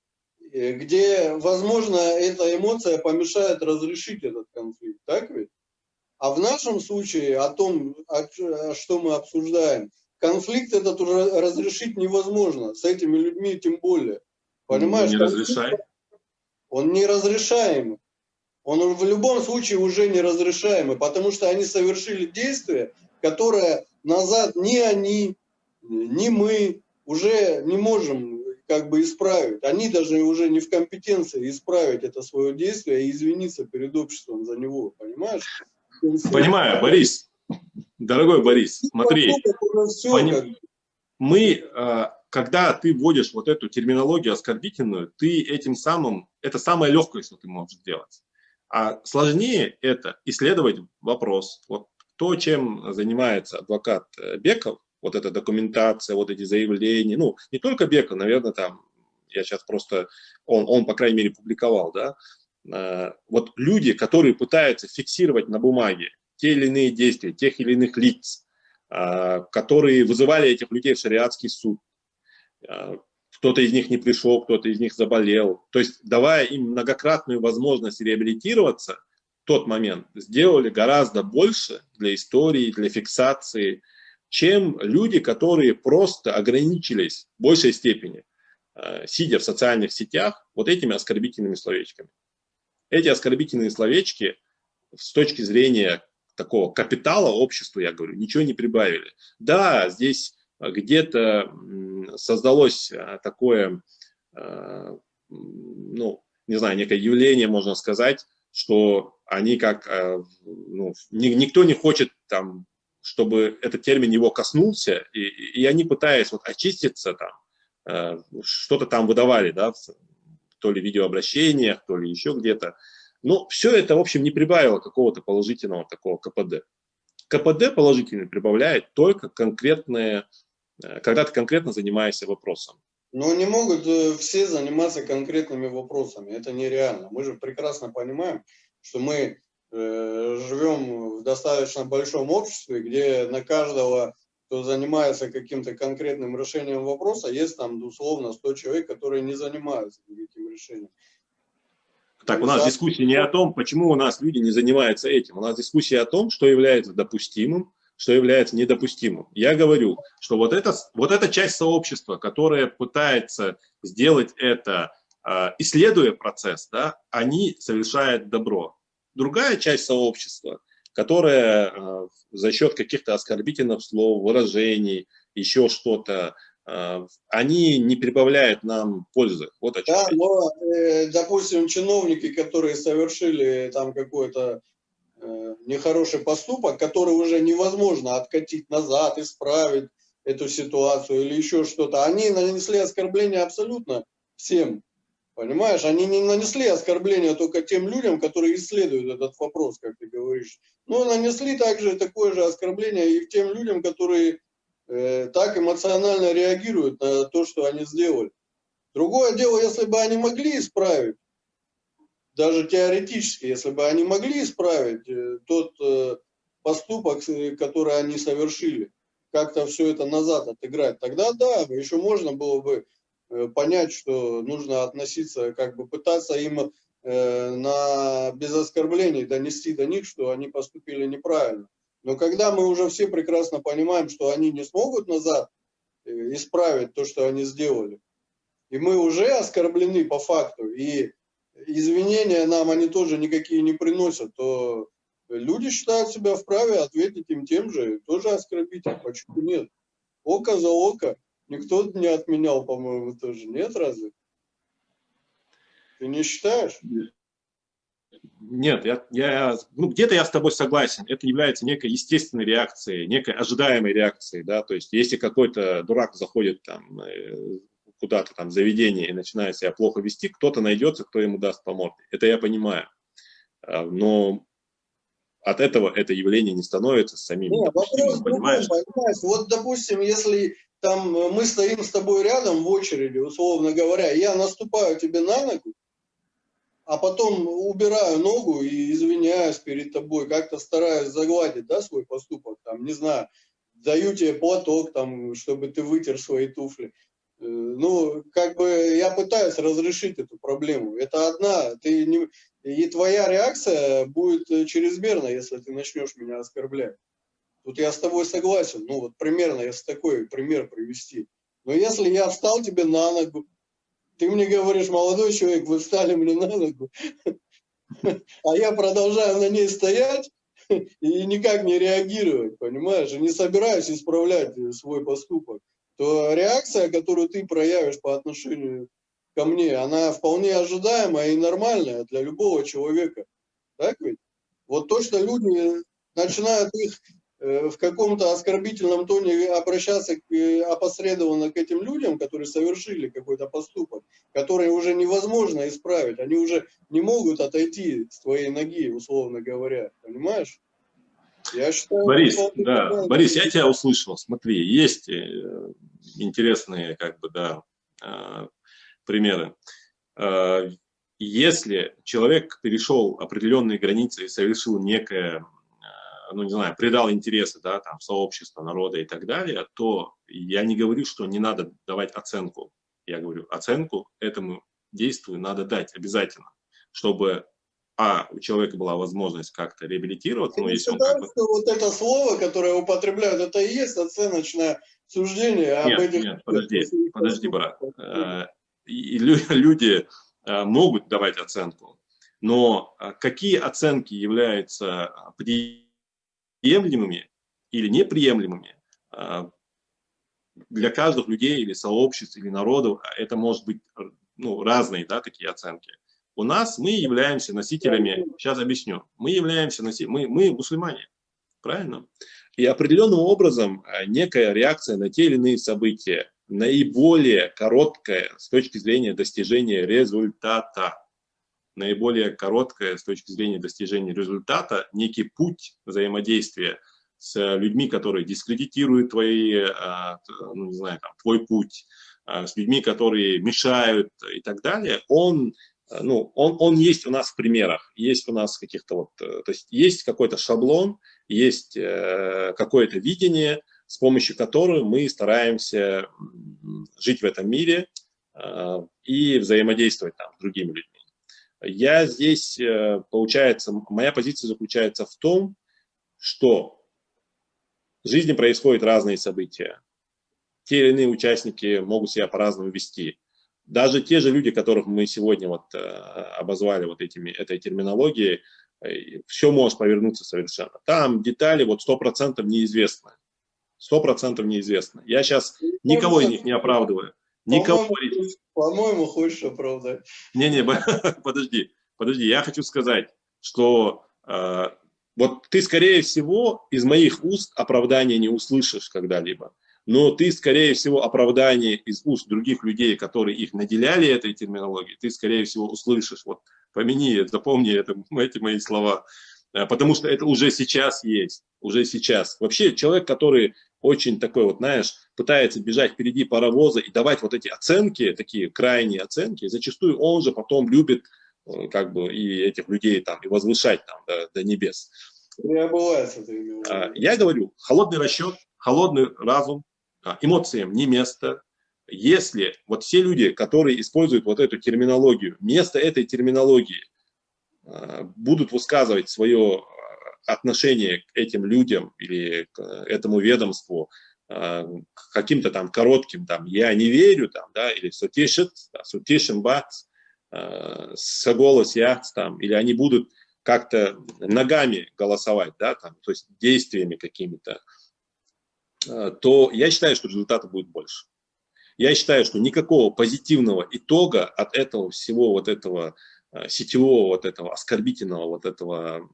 где, возможно, эта эмоция помешает разрешить этот конфликт, так ведь? А в нашем случае о том, что мы обсуждаем, конфликт этот уже разрешить невозможно, с этими людьми тем более. Понимаешь? Не разрешай. Он неразрешаемый. Он в любом случае уже неразрешаемый, потому что они совершили действие, которое назад ни они, ни мы уже не можем как бы исправить. Они даже уже не в компетенции исправить это свое действие и извиниться перед обществом за него. Понимаешь? Понимаю, Борис. Дорогой Борис, смотри. Когда ты вводишь вот эту терминологию оскорбительную, ты этим самым, это самое легкое, что ты можешь сделать. А сложнее это исследовать вопрос. Вот то, чем занимается адвокат Беков, вот эта документация, вот эти заявления, ну, не только Беков, наверное, там, я сейчас просто, он по крайней мере, публиковал, да, вот люди, которые пытаются фиксировать на бумаге те или иные действия, тех или иных лиц, которые вызывали этих людей в шариатский суд, кто-то из них не пришел, кто-то из них заболел. То есть, давая им многократную возможность реабилитироваться, в тот момент сделали гораздо больше для истории, для фиксации, чем люди, которые просто ограничились в большей степени, сидя в социальных сетях, вот этими оскорбительными словечками. Эти оскорбительные словечки с точки зрения такого капитала обществу, я говорю, ничего не прибавили. Да, здесь где-то создалось такое, ну, не знаю, некое явление, можно сказать, что они как, ну, никто не хочет там, чтобы этот термин его коснулся, и они, пытаясь вот очиститься там, что-то там выдавали, да, то ли в видеообращениях, то ли еще где-то. Но все это, в общем, не прибавило какого-то положительного такого КПД. КПД положительный прибавляет только конкретные, когда ты конкретно занимаешься вопросом. Но не могут все заниматься конкретными вопросами. Это нереально. Мы же прекрасно понимаем, что мы живем в достаточно большом обществе, где на каждого, кто занимается каким-то конкретным решением вопроса, есть там условно 100 человек, которые не занимаются никаким решением. Так, у нас дискуссия не о том, почему у нас люди не занимаются этим. У нас дискуссия о том, что является допустимым, что является недопустимым. Я говорю, что вот эта часть сообщества, которая пытается сделать это, исследуя процесс, да, они совершают добро. Другая часть сообщества, которая за счет каких-то оскорбительных слов, выражений, еще что-то, они не прибавляют нам пользы. Вот о чем. Да, но, допустим, чиновники, которые совершили там какой-то нехороший поступок, который уже невозможно откатить назад, исправить эту ситуацию или еще что-то, они нанесли оскорбление абсолютно всем. Понимаешь, они не нанесли оскорбление только тем людям, которые исследуют этот вопрос, как ты говоришь. Но нанесли также такое же оскорбление и тем людям, которые так эмоционально реагируют на то, что они сделали. Другое дело, если бы они могли исправить, даже теоретически, если бы они могли исправить тот поступок, который они совершили, как-то все это назад отыграть, тогда да, еще можно было бы понять, что нужно относиться, как бы пытаться им без оскорблений донести до них, что они поступили неправильно. Но когда мы уже все прекрасно понимаем, что они не смогут назад исправить то, что они сделали, и мы уже оскорблены по факту, и извинения нам они тоже никакие не приносят, то люди считают себя вправе ответить им тем же, тоже оскорбить их. Почему нет? Око за око. Никто не отменял, по-моему, тоже. Нет, разве? Ты не считаешь? Нет, ну, где-то я с тобой согласен. Это является некой естественной реакцией, некой ожидаемой реакцией, да, то есть если какой-то дурак заходит там куда-то там в заведение и начинает себя плохо вести, кто-то найдется, кто ему даст по морде. Это я понимаю. Но от этого это явление не становится самим допустимым, понимаешь? Вот, допустим, если там мы стоим с тобой рядом в очереди, условно говоря, я наступаю тебе на ногу, а потом убираю ногу и извиняюсь перед тобой, как-то стараюсь загладить, да, свой поступок, там, не знаю, даю тебе платок, там, чтобы ты вытер свои туфли. Ну, как бы я пытаюсь разрешить эту проблему. Это одна, и твоя реакция будет чрезмерна, если ты начнешь меня оскорблять. Тут я с тобой согласен, ну вот примерно, если такой пример привести. Но если я встал тебе на ногу, ты мне говоришь, молодой человек, вы встали мне на ногу, а я продолжаю на ней стоять и никак не реагировать, понимаешь, и не собираюсь исправлять свой поступок, то реакция, которую ты проявишь по отношению ко мне, она вполне ожидаемая и нормальная для любого человека. Так ведь? Вот то, что люди начинают их в каком-то оскорбительном тоне обращаться опосредованно к этим людям, которые совершили какой-то поступок, который уже невозможно исправить, они уже не могут отойти с твоей ноги, условно говоря, понимаешь? Я считаю, Борис, да, Борис, я тебя услышал. Смотри, есть интересные, как бы, да, примеры. Если человек перешел определенные границы и совершил некое, ну, не знаю, предал интересы, да, там, сообщества, народа и так далее, то я не говорю, что не надо давать оценку. Я говорю, оценку этому действию надо дать обязательно, чтобы у человека была возможность как-то реабилитироваться. Я считаю, что вот это слово, которое употребляют, это и есть оценочное суждение об этих... Нет, подожди, брат. И люди могут давать оценку, но какие оценки являются приемлемыми или неприемлемыми для каждых людей или сообществ, или народов, это может быть, ну, разные, да, такие оценки. У нас мы являемся носителями, сейчас объясню, мы являемся носителями, мы мусульмане, правильно? И определенным образом некая реакция на те или иные события, наиболее короткая с точки зрения достижения результата, наиболее короткая с точки зрения достижения результата, некий путь взаимодействия с людьми, которые дискредитируют ну, не знаю, там, твой путь, с людьми, которые мешают и так далее, он есть у нас в примерах, есть у нас каких-то вот, то есть есть какой-то шаблон, есть какое-то видение, с помощью которого мы стараемся жить в этом мире и взаимодействовать там с другими людьми. Я здесь, получается, моя позиция заключается в том, что в жизни происходят разные события. Те или иные участники могут себя по-разному вести. Даже те же люди, которых мы сегодня вот обозвали вот этой терминологией, все может повернуться совершенно. Там детали вот 100% неизвестны. 100% неизвестно. Я сейчас никого из них не оправдываю. По-моему, хочешь оправдать. Не, подожди. Я хочу сказать, что вот ты, скорее всего, из моих уст оправдания не услышишь когда-либо. Но ты, скорее всего, оправдание из уст других людей, которые их наделяли этой терминологией, ты, скорее всего, услышишь. Вот помяни, запомни эти мои слова. Потому что это уже сейчас есть. Уже сейчас. Вообще человек, который очень такой вот, знаешь, пытается бежать впереди паровоза и давать вот эти оценки, такие крайние оценки, зачастую он же потом любит как бы и этих людей там и возвышать там до небес. Я говорю, холодный расчет, холодный разум, эмоциям не место. Если вот все люди, которые используют вот эту терминологию, вместо этой терминологии будут высказывать свое отношение к этим людям или к этому ведомству каким-то там коротким, там, я не верю, там, да, или сутишен бат, соголос яц, там, или они будут как-то ногами голосовать, да, там, то есть действиями какими-то, то я считаю, что результата будет больше. Я считаю, что никакого позитивного итога от этого всего вот этого сетевого, вот этого оскорбительного, вот этого,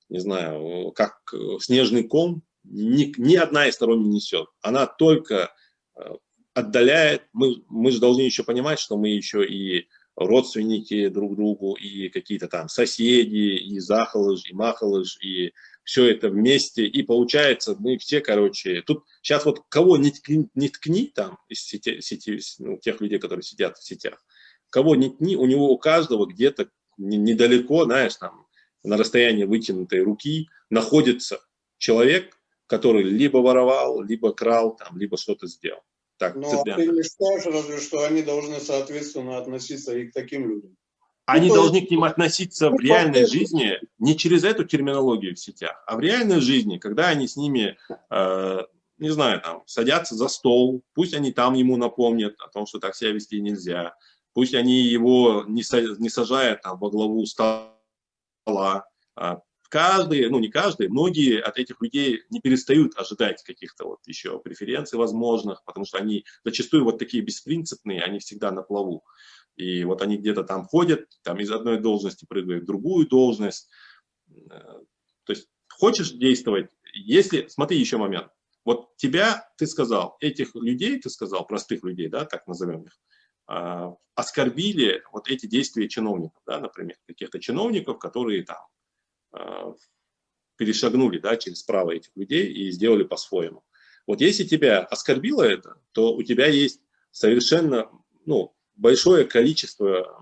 не знаю, как снежный ком, ни одна из сторон не несет. Она только отдаляет. Мы же должны еще понимать, что мы еще и родственники друг другу, и какие-то там соседи, и захалыш, и махалыш, и все это вместе, и получается, мы все, короче, тут сейчас вот кого не ткни там из тех людей, которые сидят в сетях, кого не ткни, у него у каждого где-то недалеко, знаешь, там, на расстоянии вытянутой руки находится человек, который либо воровал, либо крал, там, либо что-то сделал. Так, Ну, а ты не считаешь, разве что они должны, соответственно, относиться и к таким людям? Они Ну, то должны есть, к ним относиться в ну, реальной жизни, не через эту терминологию в сетях, а в реальной жизни, когда они с ними, не знаю, там, садятся за стол, пусть они там ему напомнят о том, что так себя вести нельзя, пусть они его не сажают там во главу стола. Каждый, ну не каждый, многие от этих людей не перестают ожидать каких-то вот еще преференций возможных, потому что они зачастую вот такие беспринципные, они всегда на плаву. И вот они где-то там ходят, там из одной должности прыгают в другую должность. То есть хочешь действовать, если, смотри еще момент, вот тебя, ты сказал, этих людей, ты сказал, простых людей, да, так назовем их, оскорбили вот эти действия чиновников, да, например, каких-то чиновников, которые там перешагнули, да, через право этих людей и сделали по-своему. Вот если тебя оскорбило это, то у тебя есть совершенно, ну, большое количество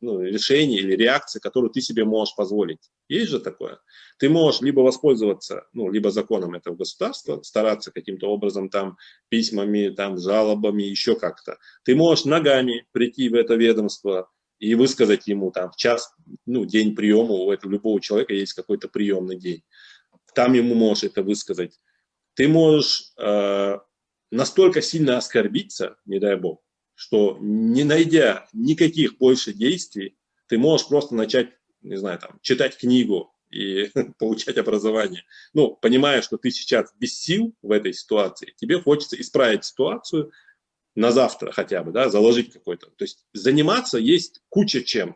решений или реакций, которые ты себе можешь позволить. Есть же такое. Ты можешь либо воспользоваться, ну, либо законом этого государства, стараться каким-то образом там письмами, там жалобами, еще как-то. Ты можешь ногами прийти в это ведомство и высказать ему там в час, ну, день приема, у этого любого человека есть какой-то приемный день. Там ему можешь это высказать. Ты можешь настолько сильно оскорбиться, не дай бог, что не найдя никаких больше действий, ты можешь просто начать, не знаю, там, читать книгу и получать образование. Ну, понимая, что ты сейчас без сил в этой ситуации, тебе хочется исправить ситуацию на завтра хотя бы, да, заложить какой-то. То есть заниматься есть куча чем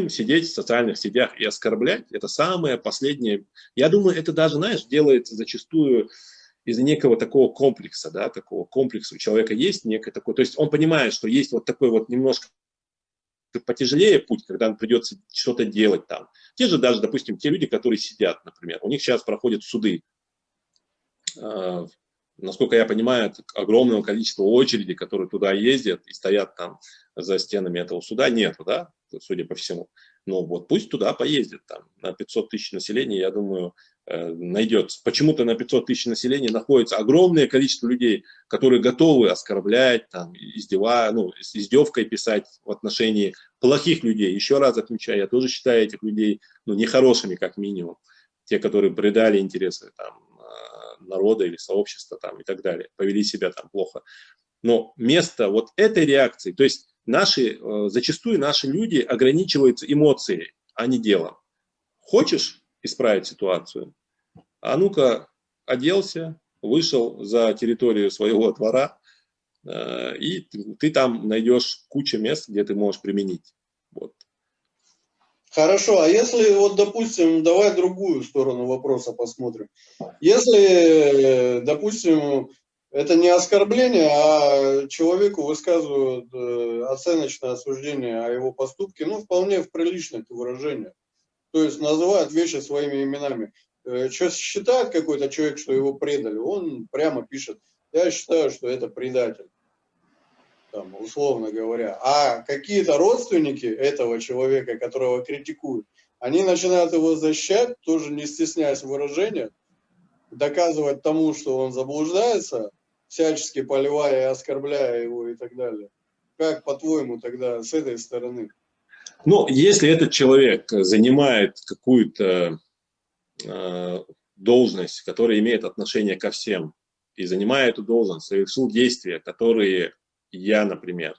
сидеть в социальных сетях и оскорблять. Это самое последнее. Я думаю, это даже, знаешь, делается зачастую из-за некого такого комплекса, да, такого комплекса у человека есть некое такое, то есть он понимает, что есть вот такой вот немножко потяжелее путь, когда им придется что-то делать там. Те же даже, допустим, те люди, которые сидят, например, у них сейчас проходят суды. Насколько я понимаю, огромного количества очередей, которые туда ездят и стоят там за стенами этого суда, нету, да, судя по всему. Но вот пусть туда поездят, там, на 500 тысяч населения, я думаю, найдется. Почему-то на 500 тысяч населения находится огромное количество людей, которые готовы оскорблять, там, с издевкой писать в отношении плохих людей. Еще раз отмечаю, я тоже считаю этих людей, ну, нехорошими как минимум. Те, которые предали интересы там, народа или сообщества там, и так далее, повели себя там плохо. Но место вот этой реакции, то есть зачастую наши люди ограничиваются эмоцией, а не делом. Хочешь исправить ситуацию? А ну-ка, оделся, вышел за территорию своего двора, и ты там найдешь кучу мест, где ты можешь применить. Вот. Хорошо, а если, вот, допустим, давай другую сторону вопроса посмотрим. Если, допустим, это не оскорбление, а человеку высказывают оценочное осуждение о его поступке, ну, вполне в приличных выражениях. То есть называют вещи своими именами. Что считает какой-то человек, что его предали, он прямо пишет: я считаю, что это предатель. Там, условно говоря, а какие-то родственники этого человека, которого критикуют, они начинают его защищать, тоже не стесняясь в выражениях, доказывать тому, что он заблуждается, всячески поливая и оскорбляя его и так далее. Как, по-твоему, тогда с этой стороны? Ну, если этот человек занимает какую-то должность, которая имеет отношение ко всем, и занимая эту должность, совершил действия, которые я, например,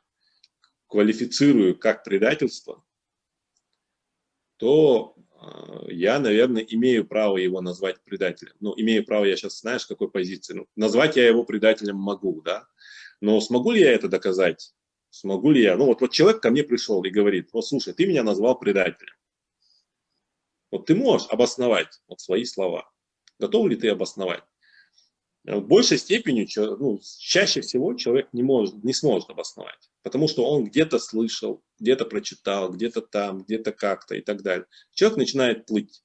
квалифицирую как предательство, то я, наверное, имею право его назвать предателем. Ну, имею право, я сейчас, знаешь, в какой позиции. Ну, назвать я его предателем могу, да. Но смогу ли я это доказать? Смогу ли я? Ну, вот человек ко мне пришел и говорит: вот, слушай, ты меня назвал предателем. Вот ты можешь обосновать вот свои слова. Готов ли ты обосновать? В большей степени, чаще всего человек не сможет обосновать, потому что он где-то слышал, где-то прочитал, где-то там, где-то как-то и так далее. Человек начинает плыть.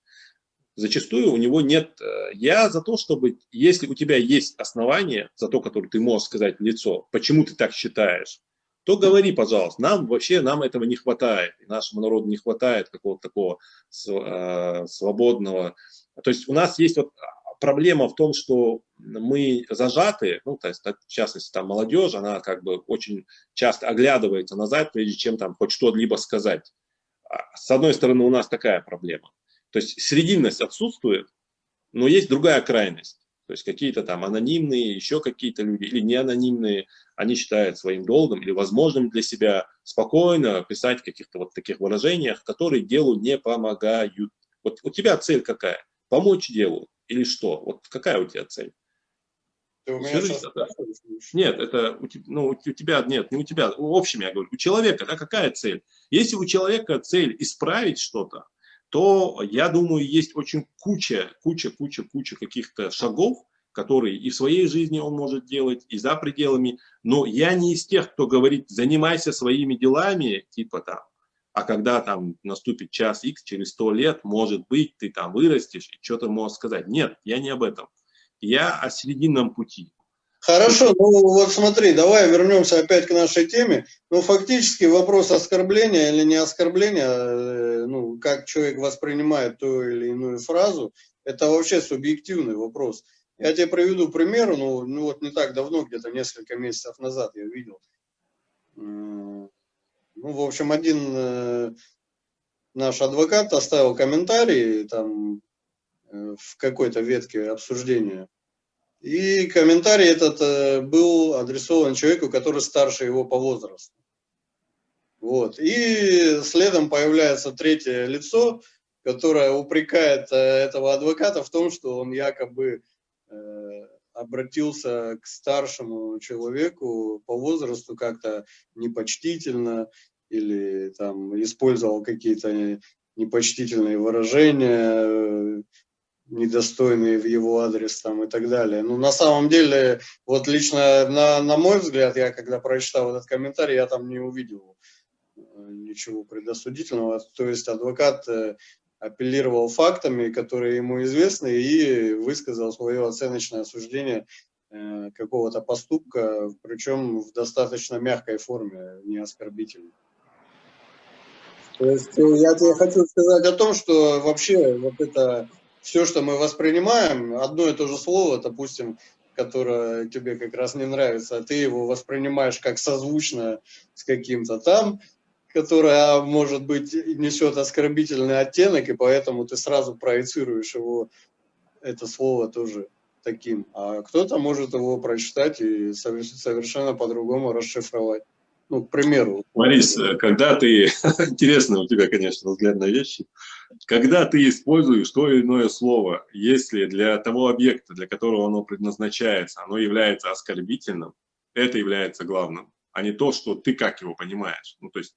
Зачастую у него нет... Я за то, чтобы, если у тебя есть основания, за то, которое ты можешь сказать в лицо, почему ты так считаешь, то говори, пожалуйста. Нам этого не хватает, и нашему народу не хватает какого-то такого свободного... То есть у нас есть вот проблема в том, что мы зажаты, ну, то есть, в частности, там молодежь, она как бы очень часто оглядывается назад, прежде чем там хоть что-либо сказать. С одной стороны, у нас такая проблема. То есть срединность отсутствует, но есть другая крайность. То есть какие-то там анонимные, еще какие-то люди, или не анонимные, они считают своим долгом или возможным для себя спокойно писать в каких-то вот таких выражениях, которые делу не помогают. Вот у тебя цель какая? Помочь делу или что? Вот какая у тебя цель? Ты у меня сейчас спрашиваешь? Нет, это ну, у тебя, нет, не у тебя, общем я говорю, у человека, да, какая цель? Если у человека цель исправить что-то, то, я думаю, есть очень куча каких-то шагов, которые и в своей жизни он может делать, и за пределами. Но я не из тех, кто говорит, занимайся своими делами, типа там, а когда там наступит час X, через 100 лет, может быть, ты там вырастешь и что-то можешь сказать. Нет, я не об этом. Я о срединном пути. Хорошо, ну вот смотри, давай вернемся опять к нашей теме. Ну, фактически вопрос оскорбления или не оскорбления, ну, как человек воспринимает ту или иную фразу, это вообще субъективный вопрос. Я тебе приведу пример, ну вот не так давно, где-то несколько месяцев назад я видел. Ну, в общем, один наш адвокат оставил комментарий там в какой-то ветке обсуждения. И комментарий этот был адресован человеку, который старше его по возрасту. Вот. И следом появляется третье лицо, которое упрекает этого адвоката в том, что он якобы обратился к старшему человеку по возрасту как-то непочтительно или там использовал какие-то непочтительные выражения, недостойные в его адрес там и так далее. Ну, на самом деле, вот лично на мой взгляд, я когда прочитал этот комментарий, я там не увидел ничего предосудительного. То есть адвокат апеллировал фактами, которые ему известны, и высказал свое оценочное осуждение какого-то поступка, причем в достаточно мягкой форме, не оскорбительной. То есть я тебе хочу сказать о том, что вообще вот это все, что мы воспринимаем, одно и то же слово, допустим, которое тебе как раз не нравится, а ты его воспринимаешь как созвучно с каким-то там, которое, может быть, несет оскорбительный оттенок, и поэтому ты сразу проецируешь его, это слово тоже таким. А кто-то может его прочитать и совершенно по-другому расшифровать. Ну, к примеру. Борис, когда ты, интересно у тебя, конечно, взгляд на вещи, когда ты используешь то или иное слово, если для того объекта, для которого оно предназначается, оно является оскорбительным, это является главным, а не то, что ты как его понимаешь. Ну, то есть,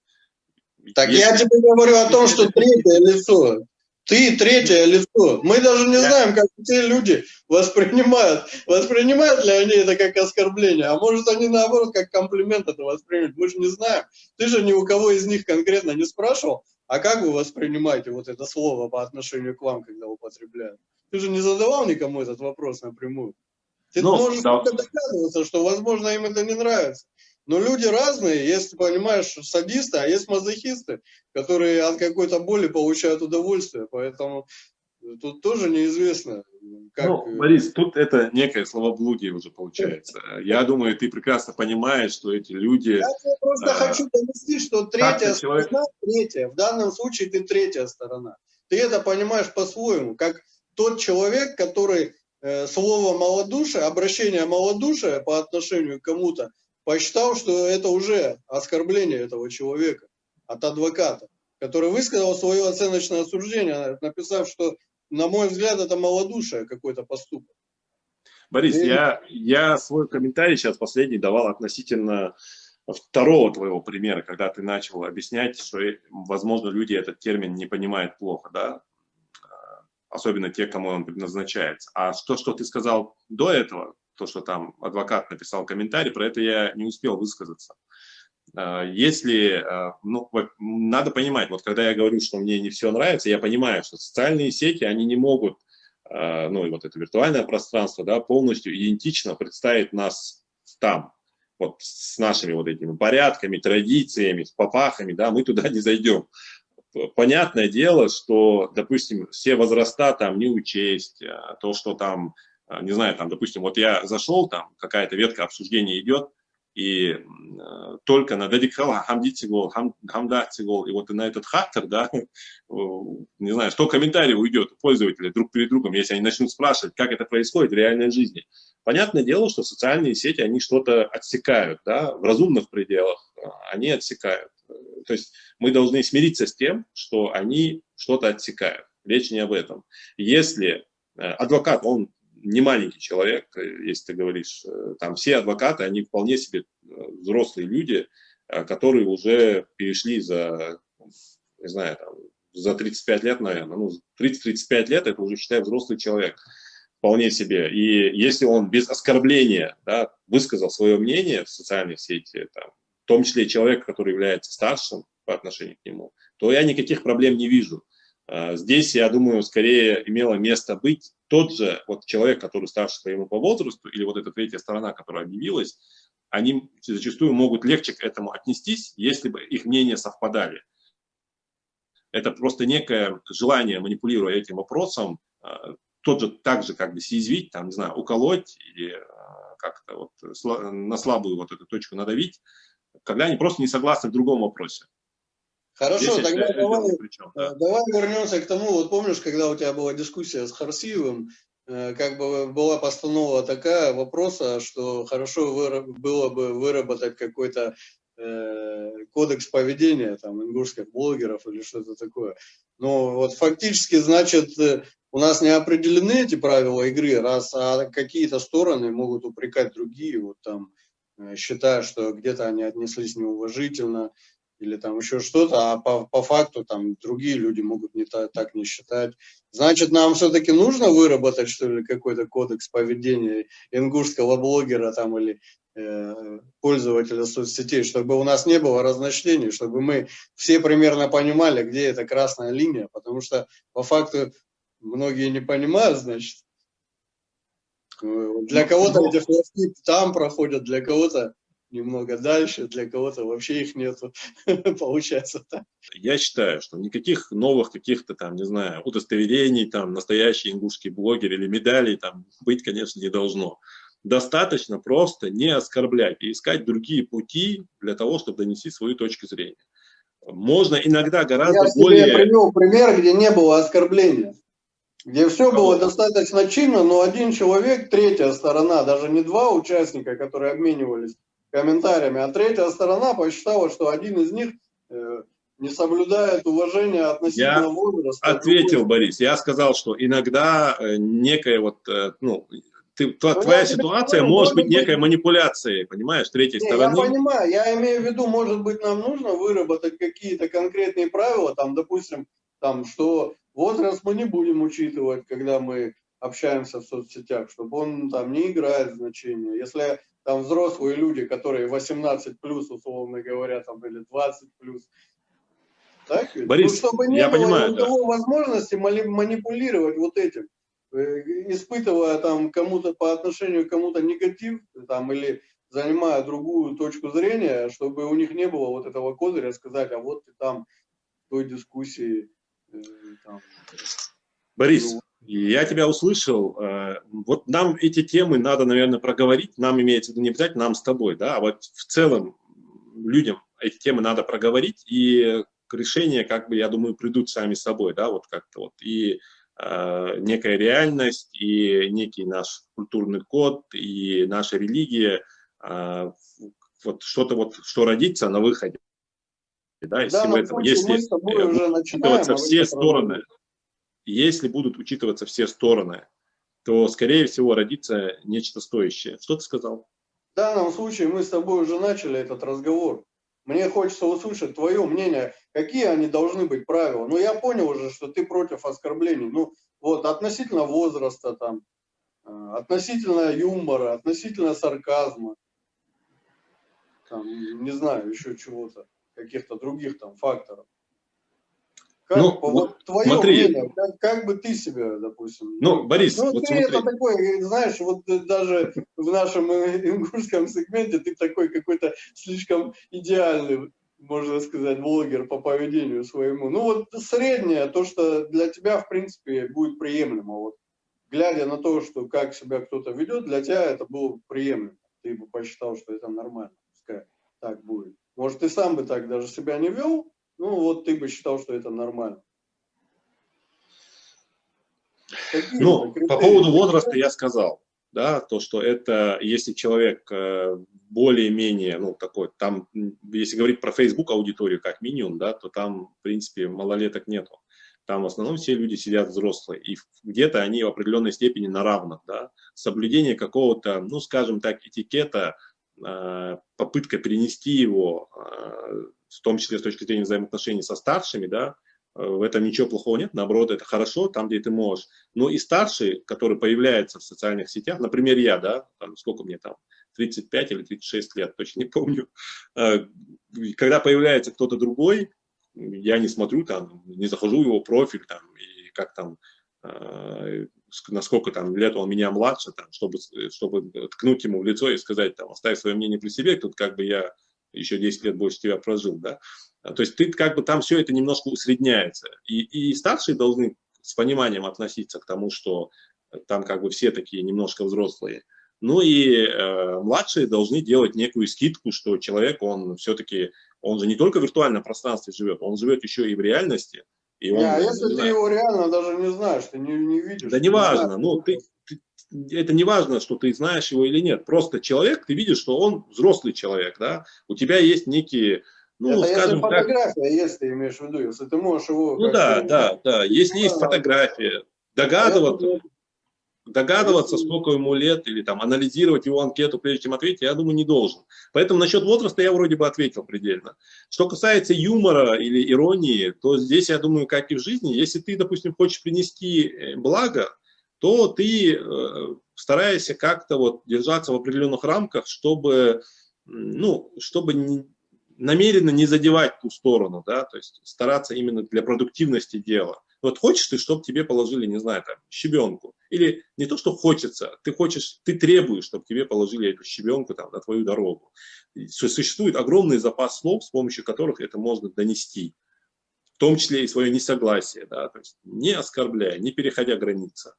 так если... я тебе говорю о том, что третье лицо. Ты третье лицо. Мы даже не знаем, как те люди воспринимают. Воспринимают ли они это как оскорбление, а может они наоборот как комплимент это воспринимают. Мы же не знаем. Ты же ни у кого из них конкретно не спрашивал, а как вы воспринимаете вот это слово по отношению к вам, когда употребляют. Ты же не задавал никому этот вопрос напрямую. Ты можешь только догадываться, что, возможно, им это не нравится. Но люди разные, есть, понимаешь, садисты, а есть мазохисты, которые от какой-то боли получают удовольствие, поэтому тут тоже неизвестно. Как... Ну, Борис, тут это некое словоблудие уже получается. Я думаю, ты прекрасно понимаешь, что эти люди... Я тебе просто хочу донести, что третья сторона, третья, в данном случае ты третья сторона. Ты это понимаешь по-своему, как тот человек, который слово малодушие, обращение малодушия по отношению к кому-то, посчитал, что это уже оскорбление этого человека от адвоката, который высказал свое оценочное осуждение, написав, что, на мой взгляд, это малодушие какой-то поступок. Борис, я свой комментарий сейчас последний давал относительно второго твоего примера, когда ты начал объяснять, что, возможно, люди этот термин не понимают плохо, да? Особенно те, кому он предназначается. А то, что ты сказал до этого, то, что там адвокат написал комментарий, про это я не успел высказаться. Если, ну, надо понимать, вот когда я говорю, что мне не все нравится, я понимаю, что социальные сети, они не могут, ну, и вот это виртуальное пространство, да, полностью идентично представить нас там, вот с нашими вот этими порядками, традициями, с попахами, да, мы туда не зайдем. понятное дело, что, допустим, все возраста там не учесть, то, что там, не знаю, там, допустим, вот я зашел, там какая-то ветка обсуждения идет, и только на дадикхала хамдитигол, хамдатигол, и вот на этот хаттер, да, не знаю, 100 комментариев уйдет у пользователей друг перед другом, если они начнут спрашивать, как это происходит в реальной жизни. Понятное дело, что социальные сети, они что-то отсекают, да, в разумных пределах они отсекают. То есть мы должны смириться с тем, что они что-то отсекают. Речь не об этом. Если адвокат, он не маленький человек, если ты говоришь, там все адвокаты, они вполне себе взрослые люди, которые уже перешли за, не знаю, там, за 35 лет, наверное, ну, 30-35 лет, это уже, считай, взрослый человек, вполне себе. И если он без оскорбления, да, высказал свое мнение в социальной сети, там, в том числе человек, который является старшим по отношению к нему, то я никаких проблем не вижу. Здесь, я думаю, скорее имело место быть тот же вот человек, который старше по ему по возрасту, или вот эта третья сторона, которая объявилась, они зачастую могут легче к этому отнестись, если бы их мнения совпадали. Это просто некое желание, манипулируя этим вопросом, тот же так же как бы съязвить, там, не знаю, уколоть или как-то вот на слабую вот эту точку надавить, когда они просто не согласны в другом вопросе. Хорошо, тогда давай вернемся к тому, вот помнишь, когда у тебя была дискуссия с Харсиевым, как бы была постанова такая вопроса, что хорошо было бы выработать какой-то кодекс поведения там ингушских блогеров или что-то такое. Но вот фактически, значит, у нас не определены эти правила игры, раз какие-то стороны могут упрекать другие, вот там, считая, что где-то они отнеслись неуважительно, или там еще что-то, а по факту там другие люди могут так не считать. Значит, нам все-таки нужно выработать, что ли, какой-то кодекс поведения ингушского блогера там или пользователя соцсетей, чтобы у нас не было разночтений, чтобы мы все примерно понимали, где эта красная линия, потому что по факту многие не понимают, значит. Для кого-то эти флажки там проходят, для кого-то немного дальше, для кого-то вообще их нету, получается так. Я считаю, что никаких новых каких-то там, не знаю, удостоверений, там, настоящий ингушский блогер или медалей там быть, конечно, не должно. Достаточно просто не оскорблять и искать другие пути для того, чтобы донести свою точку зрения. Можно иногда гораздо более... Я привел пример, где не было оскорбления. Где все было достаточно чинно, но один человек, третья сторона, даже не два участника, которые обменивались комментариями, а третья сторона посчитала, что один из них не соблюдает уважения относительно возраста. Я ответил, Борис, я сказал, что иногда некая вот, ну, твоя ситуация может быть некой манипуляцией, понимаешь, третьей стороны. Я понимаю, я имею в виду, может быть, нам нужно выработать какие-то конкретные правила, там, допустим, там, что возраст мы не будем учитывать, когда мы общаемся в соцсетях, чтобы он там не играет значения. Если там взрослые люди, которые 18+, условно говоря, там, или 20+, так? Борис, ну, чтобы не было ни у кого возможности манипулировать вот этим, испытывая там кому-то по отношению к кому-то негатив, там, или занимая другую точку зрения, чтобы у них не было вот этого козыря сказать, а вот ты там в той дискуссии. Там, Борис, я тебя услышал. Вот нам эти темы надо, наверное, проговорить. Нам имеется в виду не обязательно нам с тобой, да, а вот в целом людям эти темы надо проговорить, и решения, как бы, я думаю, придут сами собой, да, вот как-то вот. И некая реальность, и некий наш культурный код, и наша религия, вот что-то вот, что родится на выходе, да, из всего этого. Если учитываться все стороны, если будут учитываться все стороны, то, скорее всего, родится нечто стоящее. Что ты сказал? В данном случае мы с тобой уже начали этот разговор. Мне хочется услышать твое мнение, какие они должны быть правила. Ну, я понял уже, что ты против оскорблений. Ну, вот, относительно возраста, там, относительно юмора, относительно сарказма, там, не знаю, еще чего-то, каких-то других там факторов. Как, ну, вот твое смотри, мнение, как бы ты себя, допустим... Ну, Борис, ну, вот ты смотри. это такой, знаешь, вот даже в нашем ингушском сегменте ты такой какой-то слишком идеальный можно сказать, блогер по поведению своему. Ну вот среднее, то, что для тебя, в принципе, будет приемлемо. Вот, глядя на то, что как себя кто-то ведет, для тебя это было приемлемо. Ты бы посчитал, что это нормально, пускай так будет. Может, ты сам бы так даже себя не вел, ну вот ты бы считал, что это нормально. Ну, по поводу возраста я сказал, да, то, что это, если человек более-менее, ну, такой, там, если говорить про Facebook аудиторию как минимум, да, то там, в принципе, малолеток нету. Там в основном все люди сидят взрослые, и где-то они в определенной степени на равных, да. Соблюдение какого-то, ну, скажем так, этикета, попытка перенести его, в том числе с точки зрения взаимоотношений со старшими, да, в этом ничего плохого нет, наоборот, это хорошо, там, где ты можешь. Но и старший, который появляется в социальных сетях, например, я, да, там, сколько мне там, 35 или 36 лет, точно не помню, когда появляется кто-то другой, я не смотрю там, не захожу в его профиль там, и как там, насколько там лет он меня младше, там, чтобы ткнуть ему в лицо и сказать, там, оставь свое мнение при себе, тут как бы я еще 10 лет больше тебя прожил, да. То есть ты как бы там все это немножко усредняется. И старшие должны с пониманием относиться к тому, что там как бы все такие немножко взрослые. Ну и младшие должны делать некую скидку, что человек, он все-таки, он же не только в виртуальном пространстве живет, он живет еще и в реальности. И он, а если ты его реально даже не знаешь, ты не видишь. Да неважно, ну это не важно, что ты знаешь его или нет. Просто человек, ты видишь, что он взрослый человек, да. У тебя есть некие, ну, это скажем если фотография, так, если ты имеешь в виду, если ты можешь его... Ну да. Если есть фотография, догадываться, сколько ему лет, или там анализировать его анкету, прежде чем ответить, я думаю, не должен. Поэтому насчет возраста я вроде бы ответил предельно. Что касается юмора или иронии, то здесь, я думаю, как и в жизни, если ты, допустим, хочешь принести благо, то ты стараешься как-то вот держаться в определенных рамках, чтобы, ну, чтобы намеренно не задевать ту сторону, да, то есть стараться именно для продуктивности дела. Вот хочешь ты, чтобы тебе положили, не знаю, там, щебенку, или не то, что хочется, ты требуешь, чтобы тебе положили эту щебенку там на твою дорогу. Существует огромный запас слов, с помощью которых это можно донести, в том числе и свое несогласие, да, то есть не оскорбляя, не переходя границы.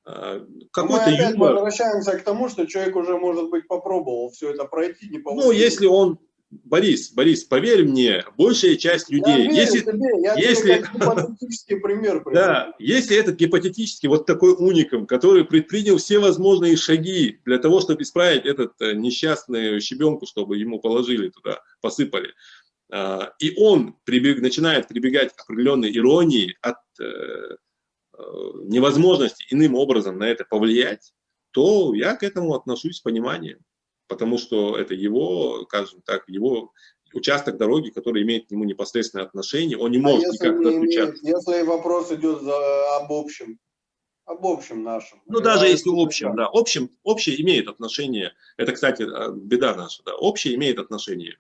Какой-то юмор. Мы возвращаемся к тому, что человек уже, может быть, попробовал все это пройти, не получилось. Ну, если он... Борис, поверь мне, большая часть людей, я тебе как гипотетический пример приведу. Да, если этот гипотетический вот такой уникум, который предпринял все возможные шаги для того, чтобы исправить этот несчастную щебенку, чтобы ему положили туда, посыпали, и он начинает прибегать к определенной иронии от невозможности иным образом на это повлиять, то я к этому отношусь с пониманием. Потому что это его, скажем так, его участок дороги, который имеет к нему непосредственное отношение, он не может никак отключаться. Если вопрос идет об общем нашем. Ну, даже если общем, да, общее имеет отношение, это, кстати, беда наша, да, общее имеет отношение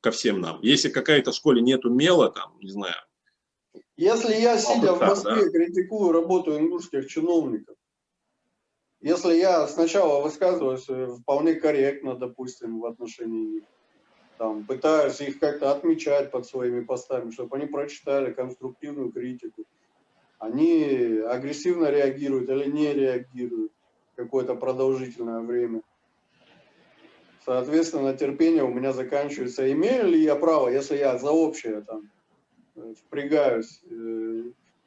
ко всем нам. Если какая-то в школе нету мела, там, не знаю. Если я, сидя в Москве, критикую работу ингушских чиновников, если я сначала высказываюсь вполне корректно, допустим, в отношении них, там, пытаюсь их как-то отмечать под своими постами, чтобы они прочитали конструктивную критику, они агрессивно реагируют или не реагируют какое-то продолжительное время. Соответственно, терпение у меня заканчивается. Имею ли я право, если я за общее там впрягаюсь,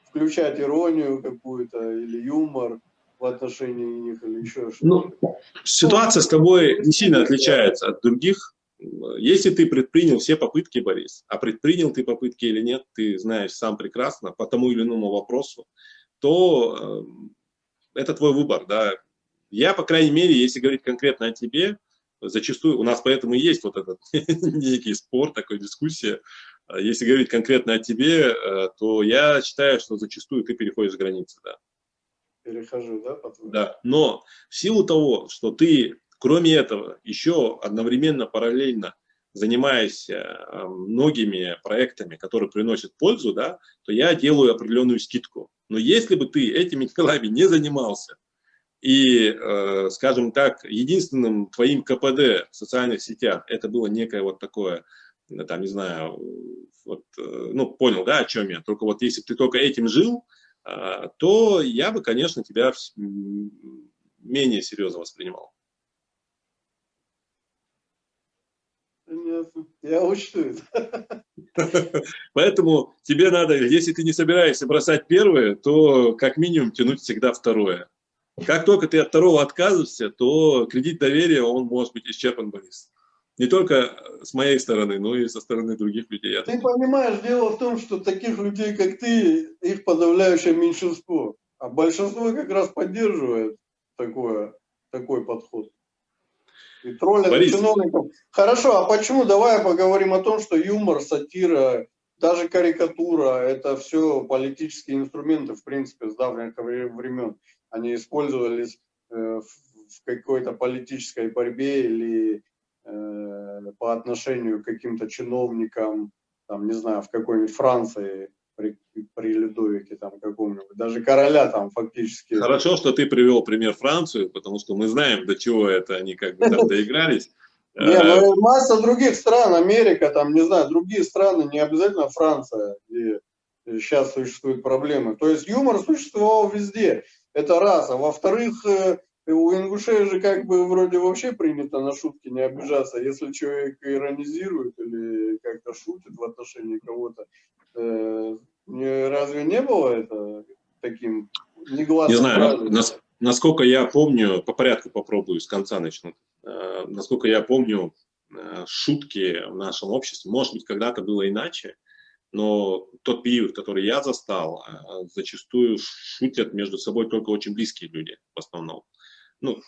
включать иронию какую-то или юмор в отношении них или еще что-то? Ну, ситуация с тобой не сильно отличается от других. Если ты предпринял все попытки, Борис, а предпринял ты попытки или нет, ты знаешь сам прекрасно по тому или иному вопросу, то это твой выбор, да. Я, по крайней мере, если говорить конкретно о тебе, зачастую у нас поэтому и есть вот этот некий спор, такая дискуссия. Если говорить конкретно о тебе, то я считаю, что зачастую ты переходишь границы, да. Перехожу, да, по-твоему? Да, но в силу того, что ты, кроме этого, еще одновременно, параллельно занимаясь многими проектами, которые приносят пользу, да, то я делаю определенную скидку. Но если бы ты этими делами не занимался, и, скажем так, единственным твоим КПД в социальных сетях это было некое вот такое там, не знаю, вот, ну, понял, да, о чем я. Только вот если бы ты только этим жил, то я бы, конечно, тебя менее серьезно воспринимал. Понятно. Я учту это. Поэтому тебе надо, если ты не собираешься бросать первое, то как минимум тянуть всегда второе. Как только ты от второго отказываешься, то кредит доверия, он может быть исчерпан, Борис. Не только с моей стороны, но и со стороны других людей. Ты понимаешь, дело в том, что таких людей, как ты, их подавляющее меньшинство. А большинство как раз поддерживает такой подход. И троллят Борис, чиновников. Хорошо, а почему? Давай поговорим о том, что юмор, сатира, даже карикатура, это все политические инструменты, в принципе, с давних времен. Они использовались в какой-то политической борьбе или по отношению к каким-то чиновникам, там, не знаю, в какой-нибудь Франции при Людовике там каком-нибудь, даже короля там фактически. Хорошо, что ты привел пример Францию, потому что мы знаем, до чего это они как бы там доигрались. Не, ну масса других стран, Америка, там, не знаю, другие страны, не обязательно Франция, где сейчас существуют проблемы. То есть юмор существовал везде, это раз. А во-вторых, у ингушей же как бы вроде вообще принято на шутки не обижаться. Если человек иронизирует или как-то шутит в отношении кого-то, разве не было это таким негласным правилом? Не знаю, насколько я помню, по порядку попробую, с конца начну. Насколько я помню, шутки в нашем обществе, может быть, когда-то было иначе, но тот период, который я застал, зачастую шутят между собой только очень близкие люди в основном, ну,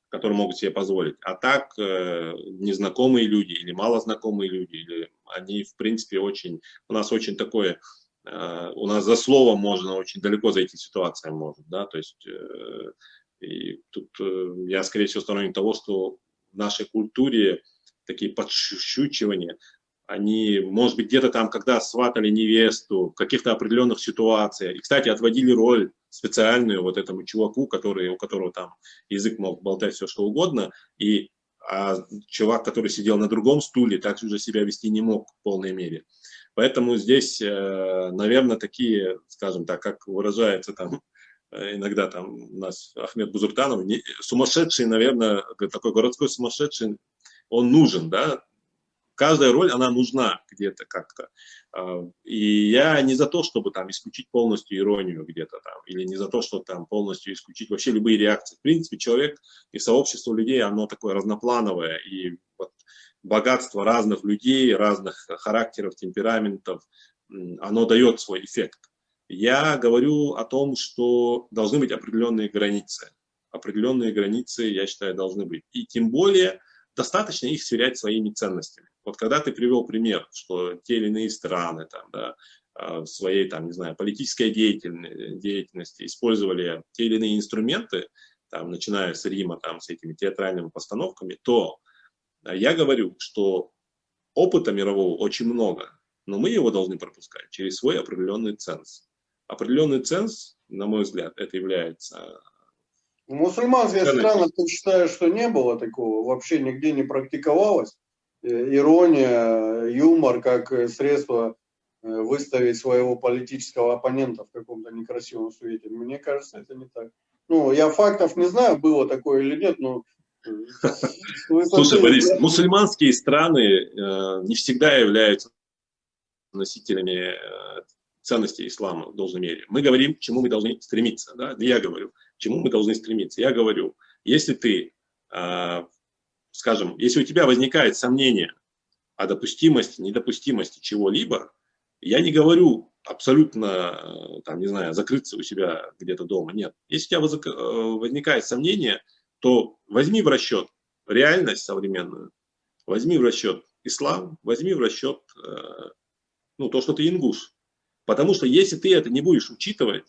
которые могут себе позволить. А так незнакомые люди или малознакомые люди, или они, в принципе, очень... У нас очень такое... У нас за словом можно очень далеко зайти, ситуация может, да, то есть и тут я, скорее всего, сторонник того, что в нашей культуре такие подшучивания, они, может быть, где-то там, когда сватали невесту, в каких-то определенных ситуациях, и, кстати, отводили роль специальную вот этому чуваку, у которого там язык мог болтать все что угодно, а чувак, который сидел на другом стуле, так уже себя вести не мог в полной мере. Поэтому здесь, наверное, такие, скажем так, как выражается там иногда там у нас Ахмед Бузуртанов, сумасшедший, наверное, такой городской сумасшедший, он нужен, да, каждая роль, она нужна где-то как-то. И я не за то, чтобы там исключить полностью иронию где-то там, или не за то, чтобы там полностью исключить вообще любые реакции. В принципе, человек и сообщество людей, оно такое разноплановое, и вот богатство разных людей, разных характеров, темпераментов, оно дает свой эффект. Я говорю о том, что должны быть определенные границы. Определенные границы, я считаю, должны быть. И тем более достаточно их сверять своими ценностями. Вот когда ты привел пример, что те или иные страны там, да, в своей там, не знаю, политической деятельности использовали те или иные инструменты, там, начиная с Рима, там, с этими театральными постановками, то я говорю, что опыта мирового очень много, но мы его должны пропускать через свой определенный ценз. Определенный ценз, на мой взгляд, это является... В мусульманских странах ты считаешь, что не было такого, вообще нигде не практиковалось? Ирония, юмор как средство выставить своего политического оппонента в каком-то некрасивом свете. Мне кажется, это не так. Ну, я фактов не знаю, было такое или нет, но... Слушай, Борис, мусульманские страны не всегда являются носителями ценностей ислама в должной мере. Мы говорим, к чему мы должны стремиться. Да? Я говорю, к чему мы должны стремиться. Я говорю, если ты, скажем, если у тебя возникает сомнение о допустимости, недопустимости чего-либо, я не говорю абсолютно, там, не знаю, закрыться у себя где-то дома. Нет. Если у тебя возникает сомнение, то возьми в расчет реальность современную, возьми в расчет ислам, возьми в расчет то, что ты ингуш. Потому что если ты это не будешь учитывать,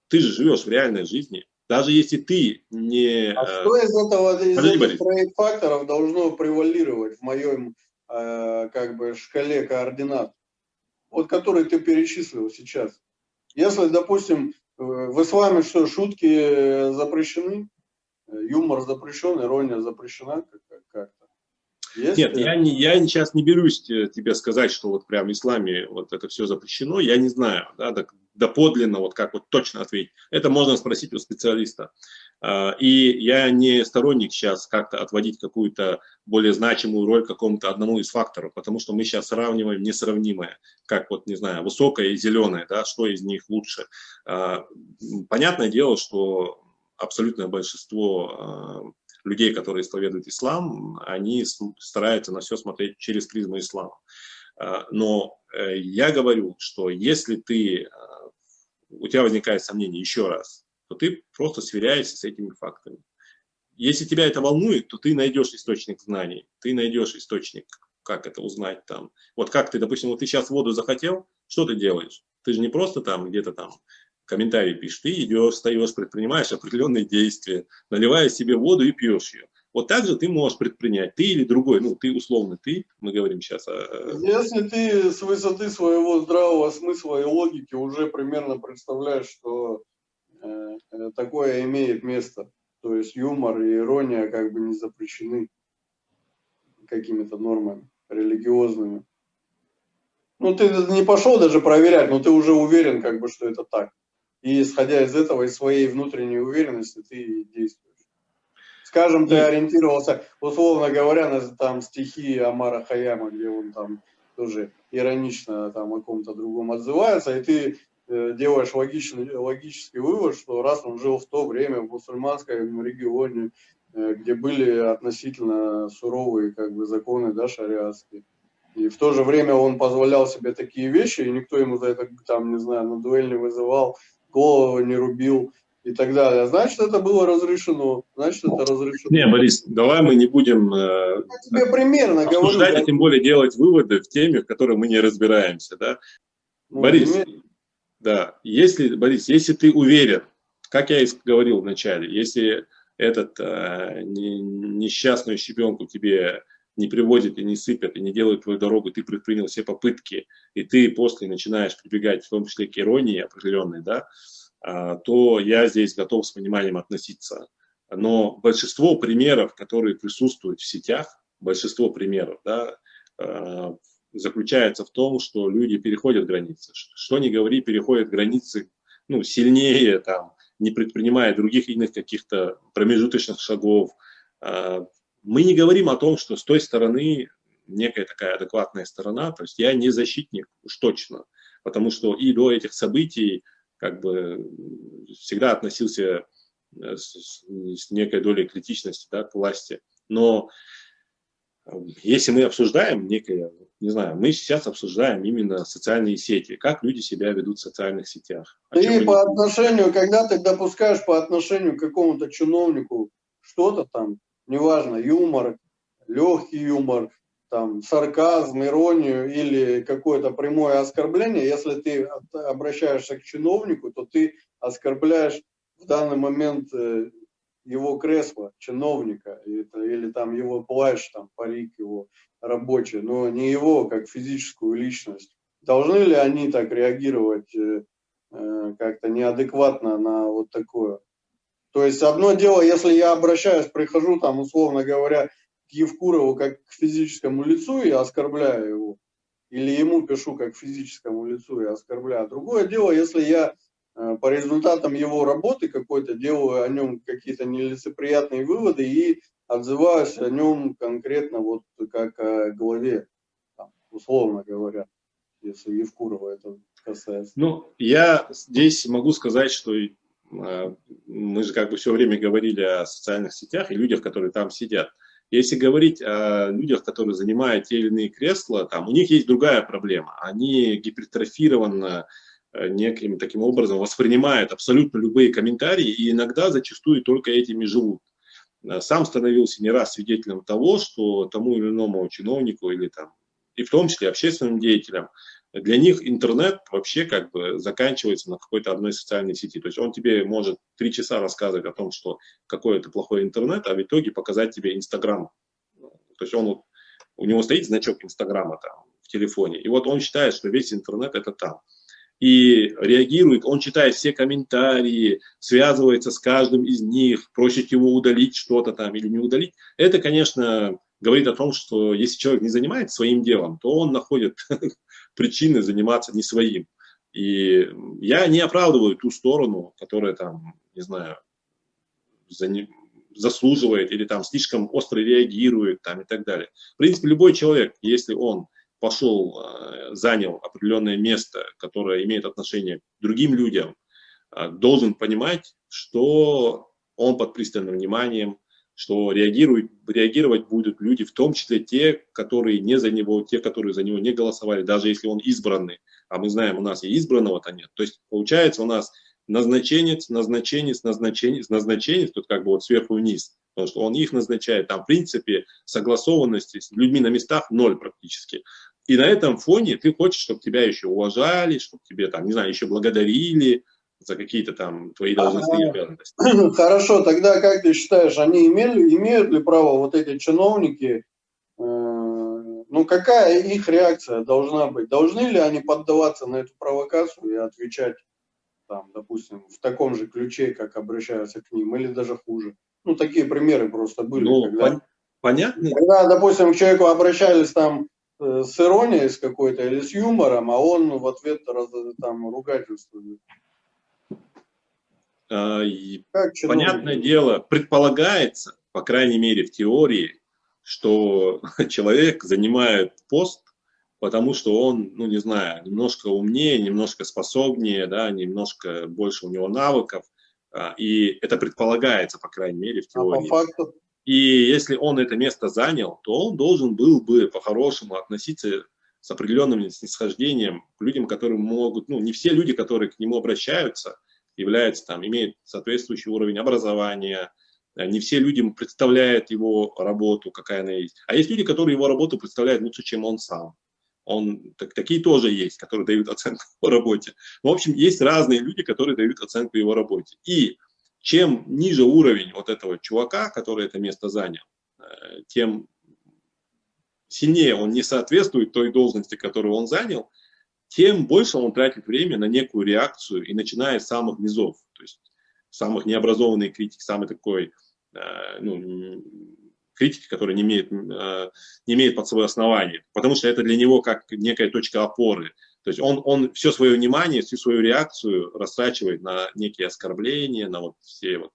ты же живешь в реальной жизни. Даже если ты не... А что из этих троих факторов должно превалировать в моем шкале координат? Вот который ты перечислил сейчас. Если, допустим, в исламе что, шутки запрещены, юмор запрещен, ирония запрещена как-то? Нет, я сейчас не берусь тебе сказать, что вот прям в исламе вот это все запрещено, я не знаю, да, доподлинно, вот как вот точно ответить. Это можно спросить у специалиста. И я не сторонник сейчас как-то отводить какую-то более значимую роль какому-то одному из факторов, потому что мы сейчас сравниваем несравнимое, как вот, не знаю, высокое и зеленое, да, что из них лучше. Понятное дело, что абсолютное большинство людей, которые исповедуют ислам, они стараются на все смотреть через призму ислама. Но я говорю, что если у тебя возникает сомнение еще раз, то ты просто сверяешься с этими фактами. Если тебя это волнует, то ты найдешь источник знаний, ты найдешь источник, как это узнать там. Вот как ты, допустим, вот ты сейчас воду захотел, что ты делаешь? Ты же не просто там где-то там комментарий пишешь, ты идешь, встаешь, предпринимаешь определенные действия, наливаешь себе воду и пьешь ее. Вот так же ты можешь предпринять, ты или другой, ну, ты условно, мы говорим сейчас о... Если ты с высоты своего здравого смысла и логики уже примерно представляешь, что такое имеет место, то есть юмор и ирония как бы не запрещены какими-то нормами религиозными. Ну, ты не пошел даже проверять, но ты уже уверен, как бы, что это так. И исходя из этого, из своей внутренней уверенности, ты действуешь. Скажем, ты ориентировался, условно говоря, на там стихи Омара Хайяма, где он там тоже иронично там о ком-то другом отзывается, и ты делаешь логический вывод, что раз он жил в то время в мусульманском регионе, где были относительно суровые как бы законы, да, шариатские, и в то же время он позволял себе такие вещи, и никто ему за это, там, не знаю, на дуэль не вызывал, голову не рубил и так далее. Значит, это было разрешено. Значит, это разрешено. Не, Борис, давай мы не будем тебе примерно обсуждать, говорю, а тем более делать выводы в теме, в которой мы не разбираемся. Да? Ну, Борис, если ты уверен, как я и говорил вначале, если этот несчастную щебенку тебе не привозят и не сыпят, и не делают твою дорогу, ты предпринял все попытки, и ты после начинаешь прибегать в том числе к иронии определенной, да, то я здесь готов с пониманием относиться. Но большинство примеров, которые присутствуют в сетях, большинство примеров, да, заключается в том, что люди переходят границы. Что ни говори, переходят границы, ну, сильнее, там, не предпринимая других иных каких-то промежуточных шагов. Мы не говорим о том, что с той стороны некая такая адекватная сторона, то есть я не защитник, уж точно, потому что и до этих событий как бы всегда относился с некой долей критичности, да, к власти. Но если мы обсуждаем некое, не знаю, мы сейчас обсуждаем именно социальные сети, как люди себя ведут в социальных сетях. Ты по отношению, когда ты допускаешь по отношению к какому-то чиновнику что-то там, неважно, юмор, легкий юмор, там, сарказм, иронию или какое-то прямое оскорбление, если ты обращаешься к чиновнику, то ты оскорбляешь в данный момент его кресло, чиновника, или там его плащ, там, парик его рабочий, но не его как физическую личность. Должны ли они так реагировать как-то неадекватно на вот такое? То есть одно дело, если я обращаюсь, прихожу там, условно говоря, к Евкурову как к физическому лицу и оскорбляю его, или ему пишу как к физическому лицу и оскорбляю. Другое дело, если я по результатам его работы какой-то делаю о нем какие-то нелицеприятные выводы и отзываюсь о нем конкретно вот как о главе, там, условно говоря, если Евкурова это касается. Ну, я здесь могу сказать, что мы же как бы все время говорили о социальных сетях и людях, которые там сидят. Если говорить о людях, которые занимают те или иные кресла, там у них есть другая проблема. Они гипертрофированно неким таким образом воспринимают абсолютно любые комментарии и иногда зачастую только этими живут. Сам становился не раз свидетелем того, что тому или иному чиновнику или там, и в том числе общественным деятелям, для них интернет вообще как бы заканчивается на какой-то одной социальной сети. То есть он тебе может 3 часа рассказывать о том, что какой это плохой интернет, а в итоге показать тебе Инстаграм. То есть у него стоит значок Инстаграма там в телефоне, и вот он считает, что весь интернет это там. И реагирует, он читает все комментарии, связывается с каждым из них, просит его удалить что-то там или не удалить. Это, конечно, говорит о том, что если человек не занимается своим делом, то он находит причины заниматься не своим. И я не оправдываю ту сторону, которая там, не знаю, заслуживает или там слишком остро реагирует там, и так далее. В принципе, любой человек, если он пошел, занял определенное место, которое имеет отношение к другим людям, должен понимать, что он под пристальным вниманием, что реагировать будут люди, в том числе те, которые не за него, те, которые за него не голосовали, даже если он избранный. А мы знаем, у нас и избранного-то нет. То есть получается у нас назначенец, назначенец, назначенец, назначенец, тут как бы вот сверху вниз, потому что он их назначает. Там, в принципе, согласованности с людьми на местах ноль практически. И на этом фоне ты хочешь, чтобы тебя еще уважали, чтобы тебе там, не знаю, еще благодарили за какие-то там твои должностные обязанности. Хорошо, тогда как ты считаешь, они имеют ли право вот эти чиновники, ну какая их реакция должна быть? Должны ли они поддаваться на эту провокацию и отвечать там, допустим, в таком же ключе, как обращаются к ним, или даже хуже? Ну, такие примеры просто были. Ну, когда, понятно. Когда, допустим, к человеку обращались там с иронией с какой-то или с юмором, а он в ответ там ругательствует. Понятное дело, предполагается, по крайней мере в теории, что человек занимает пост, потому что он, ну не знаю, немножко умнее, немножко способнее, да, немножко больше у него навыков, и это предполагается, по крайней мере, в теории. А по факту? И если он это место занял, то он должен был бы по-хорошему относиться с определенным снисхождением к людям, которые могут, ну не все люди, которые к нему обращаются, являются там, имеют соответствующий уровень образования, не все люди представляют его работу, какая она есть. А есть люди, которые его работу представляют лучше, чем он сам. Такие тоже есть, которые дают оценку его работе. В общем, есть разные люди, которые дают оценку его работе. И чем ниже уровень вот этого чувака, который это место занял, тем сильнее он не соответствует той должности, которую он занял, тем больше он тратит время на некую реакцию и начиная с самых низов, то есть самых необразованных критик, самый такой, ну, критики, который не имеет под собой основания, потому что это для него как некая точка опоры. То есть он все свое внимание, всю свою реакцию растрачивает на некие оскорбления, на вот все вот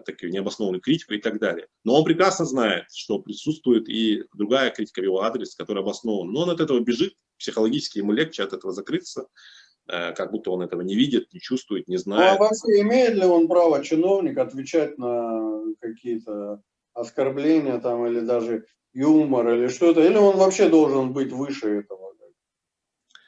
такую необоснованную критику и так далее. Но он прекрасно знает, что присутствует и другая критика в его адрес, которая обоснована. Но он от этого бежит, психологически ему легче от этого закрыться, как будто он этого не видит, не чувствует, не знает. Ну, а вообще имеет ли он право, чиновник, отвечать на какие-то оскорбления там, или даже юмор, или что-то? Или он вообще должен быть выше этого?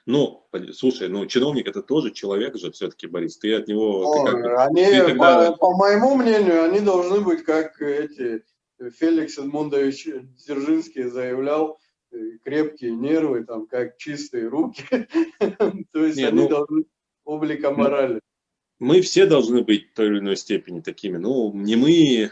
Ну, слушай, ну чиновник это тоже человек же все-таки, Борис, ты от него... По моему мнению, они должны быть как эти, Феликс Эдмундович Дзержинский заявлял, крепкие нервы, там, как чистые руки. То есть они должны облика морали. Мы все должны быть в той или иной степени такими. Ну, не мы...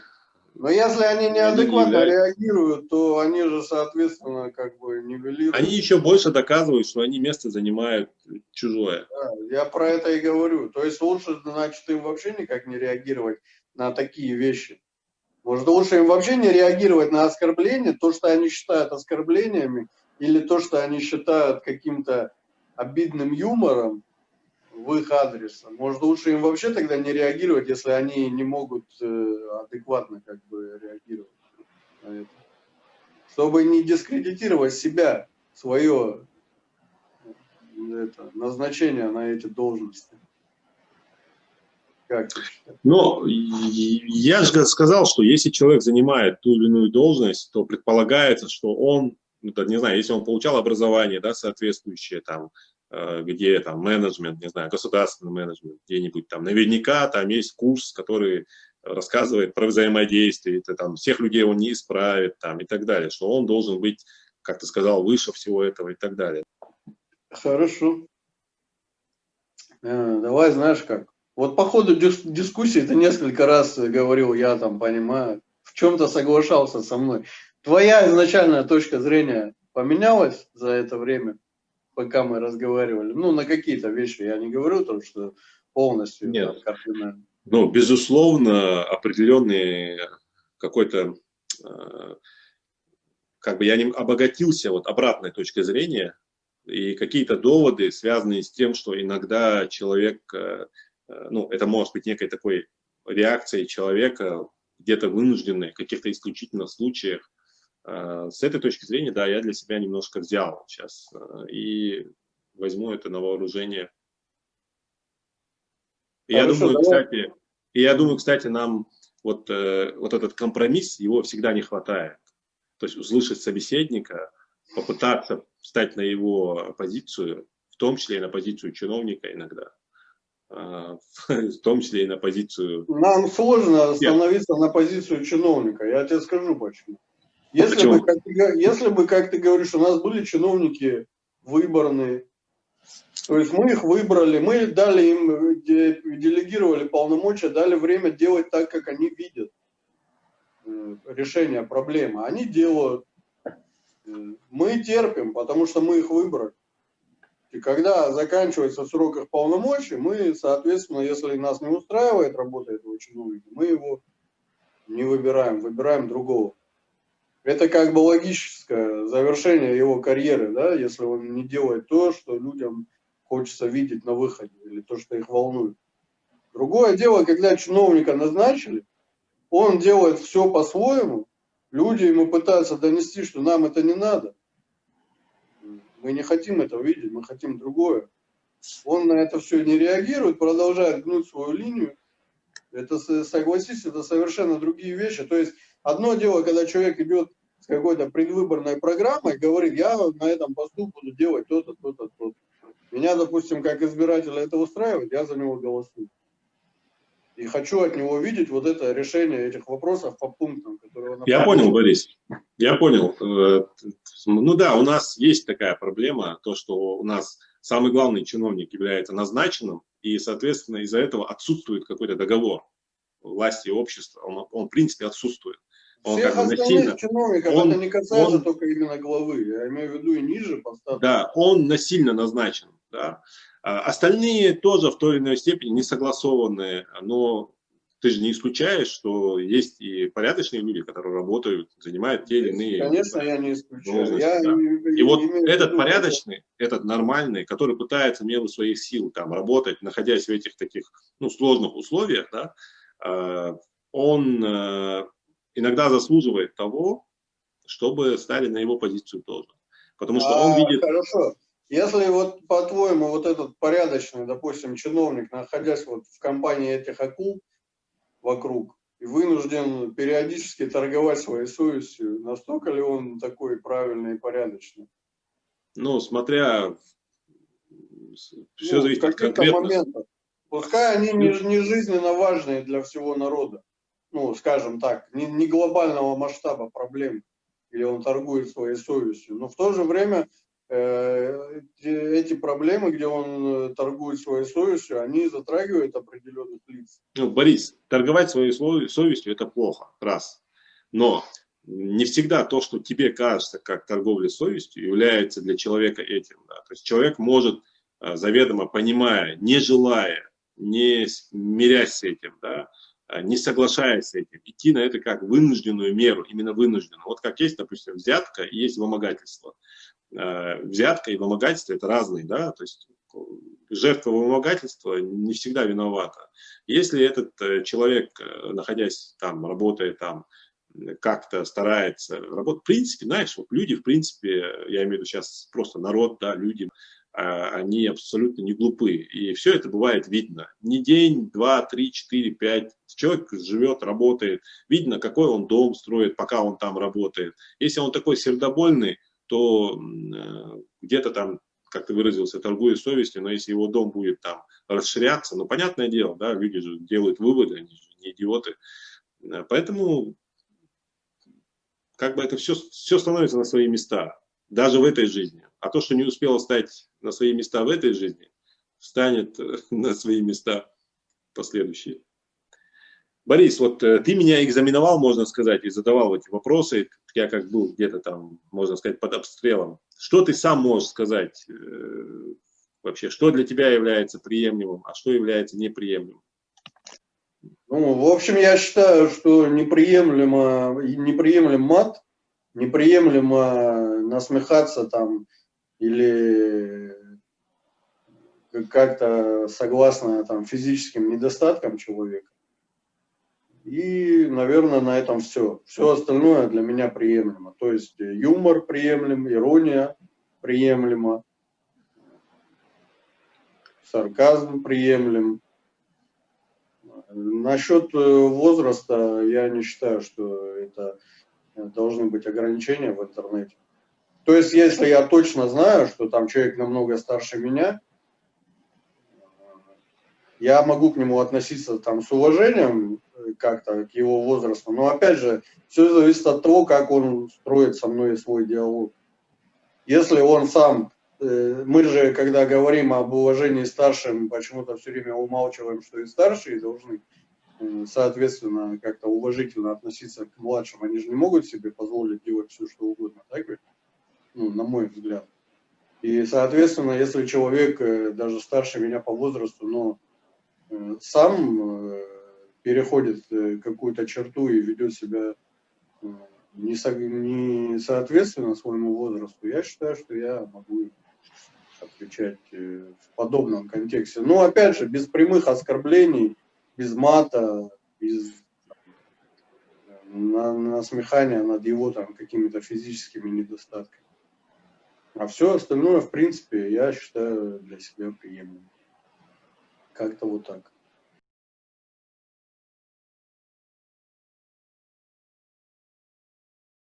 Но если они неадекватно реагируют, то они же, соответственно, как бы нивелируют. Они еще больше доказывают, что они место занимают чужое. Да, я про это и говорю. То есть лучше, значит, им вообще никак не реагировать на такие вещи. Может, лучше им вообще не реагировать на оскорбления, то, что они считают оскорблениями, или то, что они считают каким-то обидным юмором в их адрес. Может, лучше им вообще тогда не реагировать, если они не могут адекватно как бы реагировать на это. Чтобы не дискредитировать себя, свое назначение на эти должности. Как ты считаешь? Ну, я же сказал, что если человек занимает ту или иную должность, то предполагается, что он, не знаю, если он получал образование, да, соответствующее там, где там менеджмент, не знаю, государственный менеджмент, где-нибудь там, наверняка там есть курс, который рассказывает про взаимодействие, это, там, всех людей он не исправит, там, и так далее, что он должен быть, как ты сказал, выше всего этого и так далее. Хорошо. Давай, знаешь как, вот по ходу дискуссии ты несколько раз говорил, я там понимаю, в чем-то соглашался со мной. Твоя изначальная точка зрения поменялась за это время, пока мы разговаривали? Ну, на какие-то вещи, я не говорю, то, что полностью. Нет. Кардинально. Ну, безусловно, определенный какой-то как бы я не обогатился вот обратной точкой зрения и какие-то доводы, связанные с тем, что иногда человек, ну, это может быть некой такой реакцией человека, где-то вынужденной, в каких-то исключительных случаях. С этой точки зрения, да, я для себя немножко взял сейчас и возьму это на вооружение. И Хорошо, я думаю, кстати, нам вот этот компромисс, его всегда не хватает. То есть услышать собеседника, попытаться встать на его позицию, в том числе и на позицию чиновника иногда, в том числе и на позицию... Нам сложно становиться на позицию чиновника, я тебе скажу почему. Если бы, как ты говоришь, у нас были чиновники выборные, то есть мы их выбрали, мы дали им, делегировали полномочия, дали время делать так, как они видят решение проблемы. Они делают. Мы терпим, потому что мы их выбрали. И когда заканчивается срок их полномочий, мы, соответственно, если нас не устраивает работа этого чиновника, мы его не выбираем, выбираем другого. Это как бы логическое завершение его карьеры, да, если он не делает то, что людям хочется видеть на выходе, или то, что их волнует. Другое дело, когда чиновника назначили, он делает все по-своему, люди ему пытаются донести, что нам это не надо. Мы не хотим этого видеть, мы хотим другое. Он на это все не реагирует, продолжает гнуть свою линию. Это, согласись, это совершенно другие вещи. То есть одно дело, когда человек идет с какой-то предвыборной программой, говорит, я на этом посту буду делать то-то, то-то, то-то. Меня, допустим, как избирателя это устраивает, я за него голосую. И хочу от него видеть вот это решение этих вопросов по пунктам, которые он... Я понял, Борис, я понял. Ну да, у нас есть такая проблема, то, что у нас самый главный чиновник является назначенным, и, соответственно, из-за этого отсутствует какой-то договор власти и общества. Он в принципе, отсутствует. Он Всех как бы остальных чиновников это не касается только именно главы, я имею в виду и ниже по статусу. Да, он насильно назначен. Да. Остальные тоже в той или иной степени не согласованные, но ты же не исключаешь, что есть и порядочные люди, которые работают, занимают те или иные... Конечно, я не исключаю. Да. И вот этот порядочный, этот нормальный, который пытается в меру своих сил там работать, находясь в этих таких сложных условиях, да, он иногда заслуживает того, чтобы стали на его позицию тоже. Потому что он видит... Хорошо. Если вот по-твоему вот этот порядочный, допустим, чиновник, находясь вот в компании этих акул вокруг, и вынужден периодически торговать своей совестью, настолько ли он такой правильный и порядочный? Ну, смотря... Все зависит от конкретных моментов. Пускай они не жизненно важные для всего народа. Ну, скажем так, не глобального масштаба проблем. Или он торгует своей совестью. Но в то же время эти проблемы, где он торгует своей совестью, они затрагивают определенных лиц. Ну, Борис, торговать своей совестью – это плохо, раз. Но не всегда то, что тебе кажется как торговля совестью, является для человека этим. Да? То есть человек может, заведомо понимая, не желая, не мирясь с этим, да, не соглашаясь с этим, идти на это как вынужденную меру, именно вынужденную. Вот как есть, допустим, взятка и есть вымогательство. Взятка и вымогательство – это разные, да, то есть жертва вымогательства не всегда виновата. Если этот человек, находясь там, работая там, как-то старается работать, в принципе, знаешь, вот люди, в принципе, я имею в виду сейчас просто народ, да, люди, они абсолютно не глупы. И все это бывает видно. Не день, 2, 3, 4, 5. Человек живет, работает. Видно, какой он дом строит, пока он там работает. Если он такой сердобольный, то где-то там, как ты выразился, торгуя совестью, но если его дом будет там расширяться, ну, понятное дело, да, люди же делают выводы, они же не идиоты. Поэтому как бы это все становится на свои места, даже в этой жизни. А то, что не успело стать на свои места в этой жизни, встанет на свои места последующие. Борис, вот ты меня экзаменовал, можно сказать, и задавал эти вопросы. Я как был где-то там, можно сказать, под обстрелом. Что ты сам можешь сказать вообще? Что для тебя является приемлемым, а что является неприемлемым? Ну, Ну, в общем, я считаю, что неприемлем мат, неприемлемо насмехаться там или как-то согласно там физическим недостаткам человека. И, наверное, на этом все. Все остальное для меня приемлемо. То есть юмор приемлем, ирония приемлема, сарказм приемлем. Насчет возраста я не считаю, что это должны быть ограничения в интернете. То есть, если я точно знаю, что там человек намного старше меня, я могу к нему относиться там с уважением как-то к его возрасту, но опять же, все зависит от того, как он строит со мной свой диалог. Если он сам, мы же, когда говорим об уважении старшим, почему-то все время умалчиваем, что и старшие должны, соответственно, как-то уважительно относиться к младшим. Они же не могут себе позволить делать все, что угодно, так ведь? Ну, на мой взгляд. И, соответственно, если человек даже старше меня по возрасту, но сам переходит какую-то черту и ведет себя не соответственно своему возрасту, я считаю, что я могу отвечать в подобном контексте. Но, опять же, без прямых оскорблений, без мата, без насмехания над его там какими-то физическими недостатками. А все остальное, в принципе, я считаю для себя приемлемым. Как-то вот так.